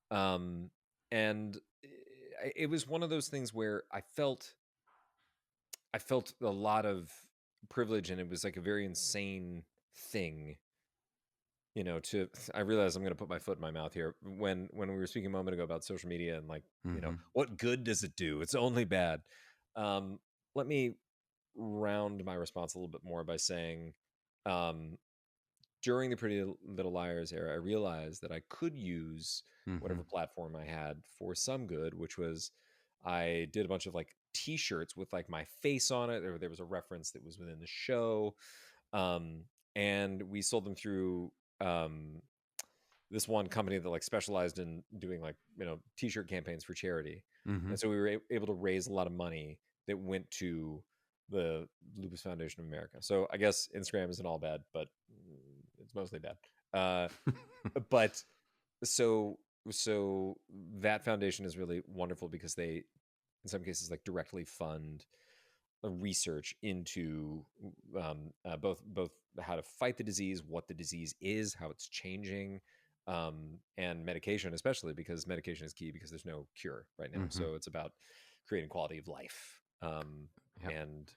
[SPEAKER 2] And it was one of those things where I felt a lot of privilege, and it was like a very insane thing, I realize I'm going to put my foot in my mouth here when we were speaking a moment ago about social media and like,
[SPEAKER 1] Mm-hmm.
[SPEAKER 2] what good does it do? It's only bad. Um, Let me round my response a little bit more by saying, um, during the Pretty Little Liars era, I realized that I could use
[SPEAKER 1] Mm-hmm.
[SPEAKER 2] whatever platform I had for some good, which was I did a bunch of like t-shirts with like my face on it. There was a reference that was within the show. Um, and we sold them through um, this one company that like specialized in doing like, t-shirt campaigns for charity.
[SPEAKER 1] Mm-hmm.
[SPEAKER 2] And so we were able to raise a lot of money that went to the Lupus Foundation of America. So I guess Instagram isn't all bad, but it's mostly bad. Uh, but so that foundation is really wonderful because they, in some cases, like directly fund research into both how to fight the disease, what the disease is, how it's changing, and medication, especially because medication is key because there's no cure right now.
[SPEAKER 1] Mm-hmm.
[SPEAKER 2] So it's about creating quality of life.
[SPEAKER 1] Yep.
[SPEAKER 2] And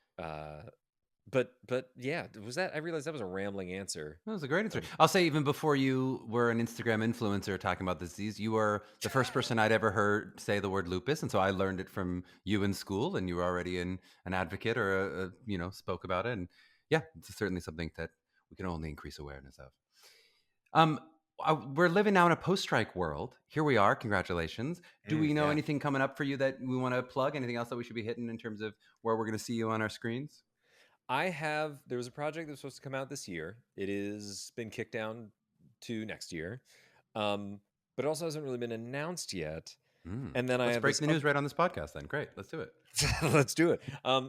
[SPEAKER 2] but yeah, I realized that was a rambling answer.
[SPEAKER 1] That was a great answer. I'll say, even before you were an Instagram influencer talking about this disease, you were the first person I'd ever heard say the word lupus, and so I learned it from you in school. And you were already an advocate, or spoke about it. And yeah, it's certainly something that we can only increase awareness of. Um, we're living now in a post-strike world. Here we are. Congratulations. Do we know
[SPEAKER 2] Yeah.
[SPEAKER 1] anything coming up for you that we want to plug? Anything else that we should be hitting in terms of where we're going to see you on our screens?
[SPEAKER 2] There was a project that was supposed to come out this year. It has been kicked down to next year. But it also hasn't really been announced yet. And then I
[SPEAKER 1] Let's
[SPEAKER 2] have
[SPEAKER 1] break
[SPEAKER 2] this
[SPEAKER 1] the news right on this podcast then. Great. Let's do it.
[SPEAKER 2] let's do it.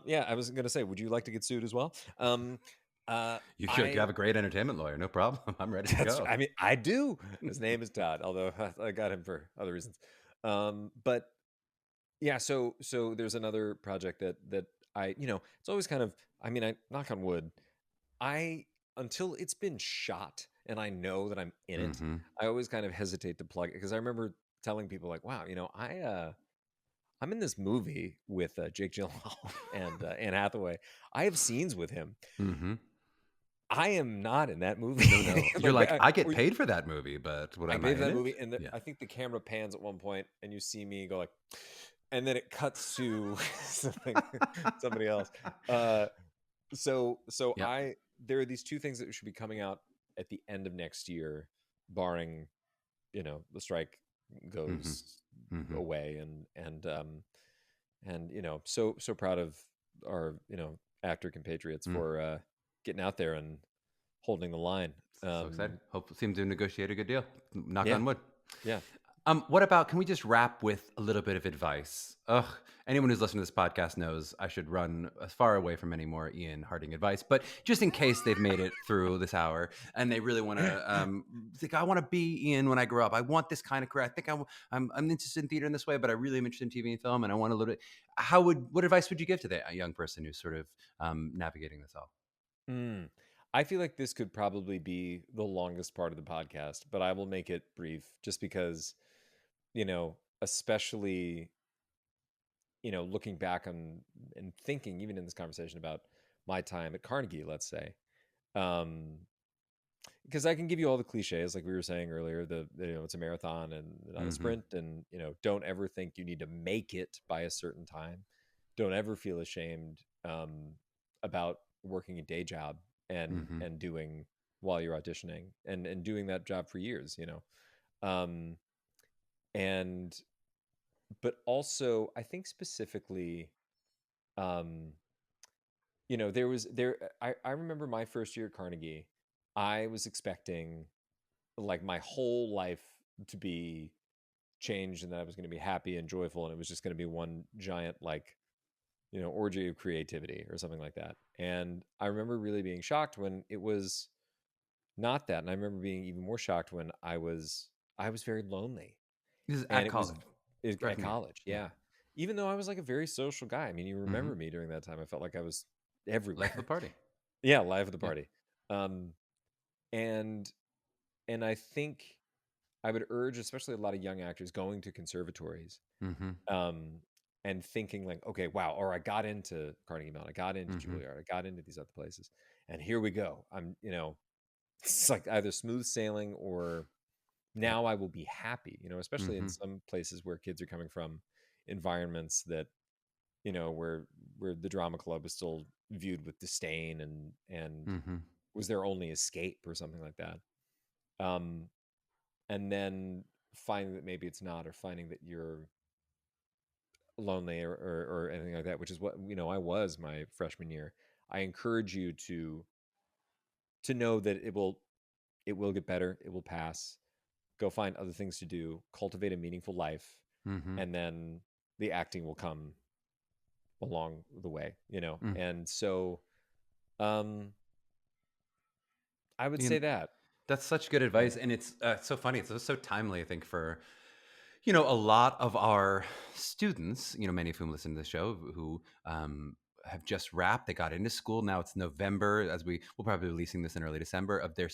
[SPEAKER 2] Yeah, I was going to say, would you like to get sued as well?
[SPEAKER 1] You have a great entertainment lawyer. No problem. I'm ready to go.
[SPEAKER 2] I mean, I do. His name is Todd, although I got him for other reasons. But yeah, so there's another project that it's always kind of, I mean, I knock on wood, until it's been shot and I know that I'm in it,
[SPEAKER 1] Mm-hmm.
[SPEAKER 2] I always kind of hesitate to plug it, because I remember telling people like, wow, I'm in this movie with Jake Gyllenhaal and Anne Hathaway. I have scenes with him.
[SPEAKER 1] Mm-hmm.
[SPEAKER 2] I am not in that movie.
[SPEAKER 1] No. You're like, I get paid for that movie, but what
[SPEAKER 2] I
[SPEAKER 1] am I
[SPEAKER 2] paid for
[SPEAKER 1] in
[SPEAKER 2] that
[SPEAKER 1] it?
[SPEAKER 2] movie, and
[SPEAKER 1] Yeah.
[SPEAKER 2] I think the camera pans at one point, and you see me go like, and then it cuts to somebody else. So
[SPEAKER 1] Yep.
[SPEAKER 2] there are these two things that should be coming out at the end of next year, barring the strike
[SPEAKER 1] Mm-hmm.
[SPEAKER 2] goes
[SPEAKER 1] Mm-hmm.
[SPEAKER 2] away, and so proud of our actor compatriots for getting out there and holding the line.
[SPEAKER 1] So excited. Hope seem to negotiate a good deal. Knock
[SPEAKER 2] Yeah,
[SPEAKER 1] on wood.
[SPEAKER 2] yeah.
[SPEAKER 1] What about, can we just wrap with a little bit of advice? Ugh, anyone who's listening to this podcast knows I should run as far away from any more Ian Harding advice. But just in case they've made it through this hour and they really want to think, I want to be Ian when I grow up. I want this kind of career. I think I'm interested in theater in this way, but I really am interested in TV and film, and I want a little bit. What advice would you give to that young person who's sort of navigating this all?
[SPEAKER 2] Mm. I feel like this could probably be the longest part of the podcast, but I will make it brief just because, especially, looking back on and thinking even in this conversation about my time at Carnegie, let's say, um, because I can give you all the cliches, like we were saying earlier, it's a marathon and not a
[SPEAKER 1] Mm-hmm.
[SPEAKER 2] sprint, and don't ever think you need to make it by a certain time. Don't ever feel ashamed about working a day job and
[SPEAKER 1] Mm-hmm.
[SPEAKER 2] doing while you're auditioning and doing that job for years, um, and but also I think specifically, um, I remember my first year at Carnegie, I was expecting like my whole life to be changed and that I was going to be happy and joyful and it was just going to be one giant like orgy of creativity or something like that. And I remember really being shocked when it was not that. And I remember being even more shocked when I was very lonely.
[SPEAKER 1] This is
[SPEAKER 2] And
[SPEAKER 1] at college,
[SPEAKER 2] at
[SPEAKER 1] freshman year.
[SPEAKER 2] college,
[SPEAKER 1] Yeah,
[SPEAKER 2] yeah. Even though I was like a very social guy. I mean, you
[SPEAKER 1] mm-hmm.
[SPEAKER 2] remember me during that time. I felt like I was
[SPEAKER 1] Life of the
[SPEAKER 2] everywhere.
[SPEAKER 1] party.
[SPEAKER 2] Yeah, live at the
[SPEAKER 1] Yeah.
[SPEAKER 2] party. Um, and I think I would urge, especially a lot of young actors going to conservatories,
[SPEAKER 1] Mm-hmm.
[SPEAKER 2] um, and thinking like, okay, wow, or I got into Carnegie Mellon, I got into
[SPEAKER 1] Mm-hmm.
[SPEAKER 2] Juilliard, I got into these other places, and here we go. It's like either smooth sailing or
[SPEAKER 1] Yep.
[SPEAKER 2] now I will be happy. Especially in
[SPEAKER 1] Mm-hmm.
[SPEAKER 2] some places where kids are coming from environments that where the drama club is still viewed with disdain and
[SPEAKER 1] Mm-hmm.
[SPEAKER 2] was their only escape or something like that. Um, and then finding that maybe it's not, or finding that you're lonely or anything like that, which is what I was my freshman year. I encourage you to know that it will get better, it will pass. Go find other things to do, cultivate a meaningful life,
[SPEAKER 1] Mm-hmm.
[SPEAKER 2] and then the acting will come along the way.
[SPEAKER 1] Mm.
[SPEAKER 2] And so um I would say
[SPEAKER 1] Ian,
[SPEAKER 2] that.
[SPEAKER 1] that's such good
[SPEAKER 2] Yeah.
[SPEAKER 1] advice, and it's so funny. It's so timely, I think, for a lot of our students. Many of whom listen to the show who have just wrapped. They got into school. Now it's November, as we'll probably be releasing this in early December of their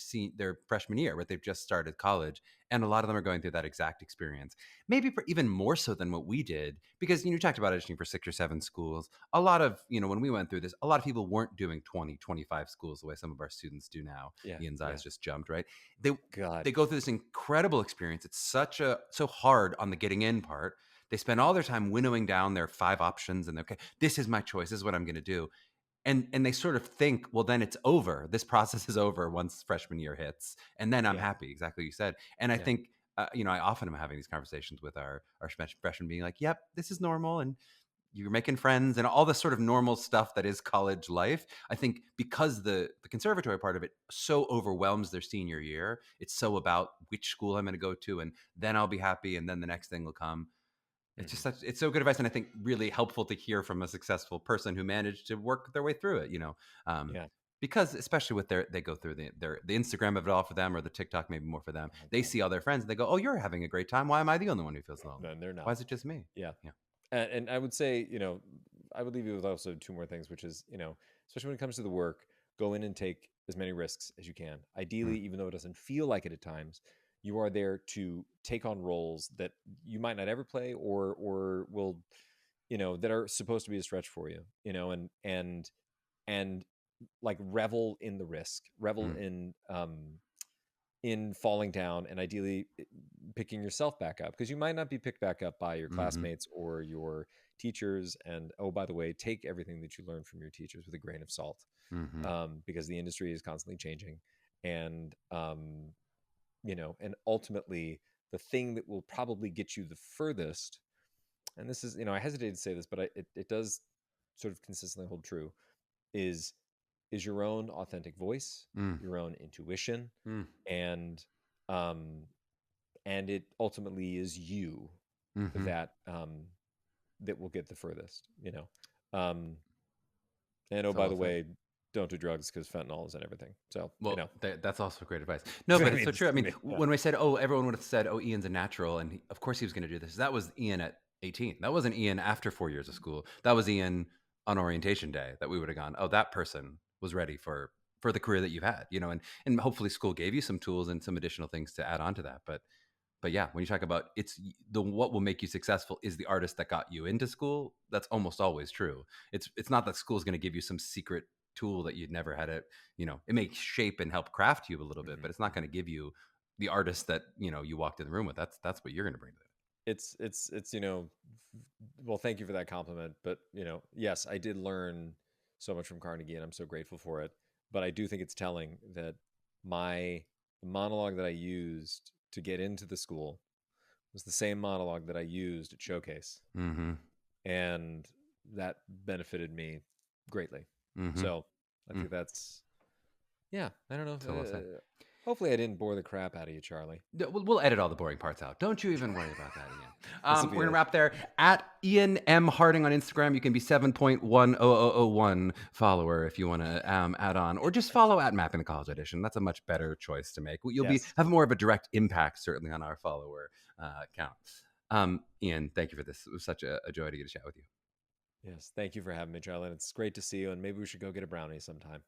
[SPEAKER 1] freshman year, right? They've just started college, and a lot of them are going through that exact experience. Maybe even more so than what we did, because you talked about auditioning for 6 or 7 schools. A lot of when we went through this, a lot of people weren't doing 20, 25 schools the way some of our students do now.
[SPEAKER 2] Yeah.
[SPEAKER 1] Ian's
[SPEAKER 2] Yeah.
[SPEAKER 1] eyes just jumped, right? They
[SPEAKER 2] God.
[SPEAKER 1] they go through this incredible experience. It's so hard on the getting in part. They spend all their time winnowing down their 5 options, and okay, this is my choice. This is what I'm going to do. And they sort of think, well, then it's over. This process is over once freshman year hits, and then I'm
[SPEAKER 2] Yeah.
[SPEAKER 1] happy. Exactly what you said. And I
[SPEAKER 2] Yeah.
[SPEAKER 1] think I often am having these conversations with our freshmen, being like, "Yep, this is normal," and you're making friends and all the sort of normal stuff that is college life. I think because the conservatory part of it so overwhelms their senior year, it's so about which school I'm going to go to, and then I'll be happy, and then the next thing will come. It's just
[SPEAKER 2] Mhm.
[SPEAKER 1] it's so good advice, and I think really helpful to hear from a successful person who managed to work their way through it. Um,
[SPEAKER 2] Yeah.
[SPEAKER 1] because especially with they go through the Instagram of it all for them, or the TikTok maybe more for them.
[SPEAKER 2] Oh
[SPEAKER 1] They
[SPEAKER 2] God.
[SPEAKER 1] see all their friends and they go, "Oh, you're having a great time. Why am I the only one who feels lonely?
[SPEAKER 2] Then they're
[SPEAKER 1] Why
[SPEAKER 2] not.
[SPEAKER 1] is it just me?"
[SPEAKER 2] Yeah.
[SPEAKER 1] Yeah.
[SPEAKER 2] And I would say, I would leave you with also two more things, which is, especially when it comes to the work, go in and take as many risks as you can.
[SPEAKER 1] Mm,
[SPEAKER 2] Ideally, even though it doesn't feel like it at times, you are there to take on roles that you might not ever play or will, that are supposed to be a stretch for you, and like revel in the risk, revel
[SPEAKER 1] mm,
[SPEAKER 2] in falling down, and ideally picking yourself back up, because you might not be picked back up by your
[SPEAKER 1] mm-hmm,
[SPEAKER 2] classmates or your teachers. And oh, by the way, take everything that you learn from your teachers with a grain of salt,
[SPEAKER 1] mm-hmm.
[SPEAKER 2] because the industry is constantly changing. And and ultimately the thing that will probably get you the furthest, and this is, I hesitate to say this, but it does sort of consistently hold true, is is your own authentic voice,
[SPEAKER 1] Mm,
[SPEAKER 2] your own intuition,
[SPEAKER 1] mm,
[SPEAKER 2] and um, it ultimately is you
[SPEAKER 1] mm-hmm.
[SPEAKER 2] that that will get the furthest. Um, and oh,
[SPEAKER 1] So
[SPEAKER 2] by
[SPEAKER 1] well
[SPEAKER 2] the
[SPEAKER 1] said.
[SPEAKER 2] way, don't do drugs because fentanyl is in everything. So
[SPEAKER 1] Well, that's also great advice. No,
[SPEAKER 2] I
[SPEAKER 1] but it's
[SPEAKER 2] mean,
[SPEAKER 1] so true. I mean,
[SPEAKER 2] yeah.
[SPEAKER 1] when we said, "Oh, everyone would have said, oh, Ian's a natural," and of course he was going to do this. That was Ian at 18. That wasn't Ian after 4 years of school. That was Ian on orientation day. That we would have gone, "Oh, that person was ready for the career that you've had." And hopefully school gave you some tools and some additional things to add on to that. But yeah, when you talk about the what will make you successful is the artist that got you into school. That's almost always true. It's not that school's going to give you some secret tool that you'd never had it. It may shape and help craft you a little bit,
[SPEAKER 2] Mhm,
[SPEAKER 1] but it's not going
[SPEAKER 2] mhm.
[SPEAKER 1] to give you the artist that you walked in the room with. That's what you're going to bring to it.
[SPEAKER 2] It's well, thank you for that compliment, but yes, I did learn so much from Carnegie, and I'm so grateful for it. But I do think it's telling that my the monologue that I used to get into the school was the same monologue that I used at Showcase,
[SPEAKER 1] Mm-hmm.
[SPEAKER 2] and that benefited me greatly.
[SPEAKER 1] Mm-hmm.
[SPEAKER 2] So I think that's, yeah, I don't know.
[SPEAKER 1] So well said.
[SPEAKER 2] Hopefully, I didn't bore the crap out of you, Charlie.
[SPEAKER 1] We'll edit all the boring parts out. Don't you even worry about that, Ian.
[SPEAKER 2] This will
[SPEAKER 1] We're
[SPEAKER 2] be
[SPEAKER 1] gonna
[SPEAKER 2] a
[SPEAKER 1] wrap there. At Ian M Harding on Instagram, you can be 7.10001 follower if you want to add on, or just follow at Mapping the College Audition. That's a much better choice to make. You'll be
[SPEAKER 2] yes.
[SPEAKER 1] have more of a direct impact certainly on our follower count. Ian, thank you for this. It was such a joy to get to chat with you.
[SPEAKER 2] Yes, thank you for having me, Charlie. It's great to see you, and maybe we should go get a brownie sometime.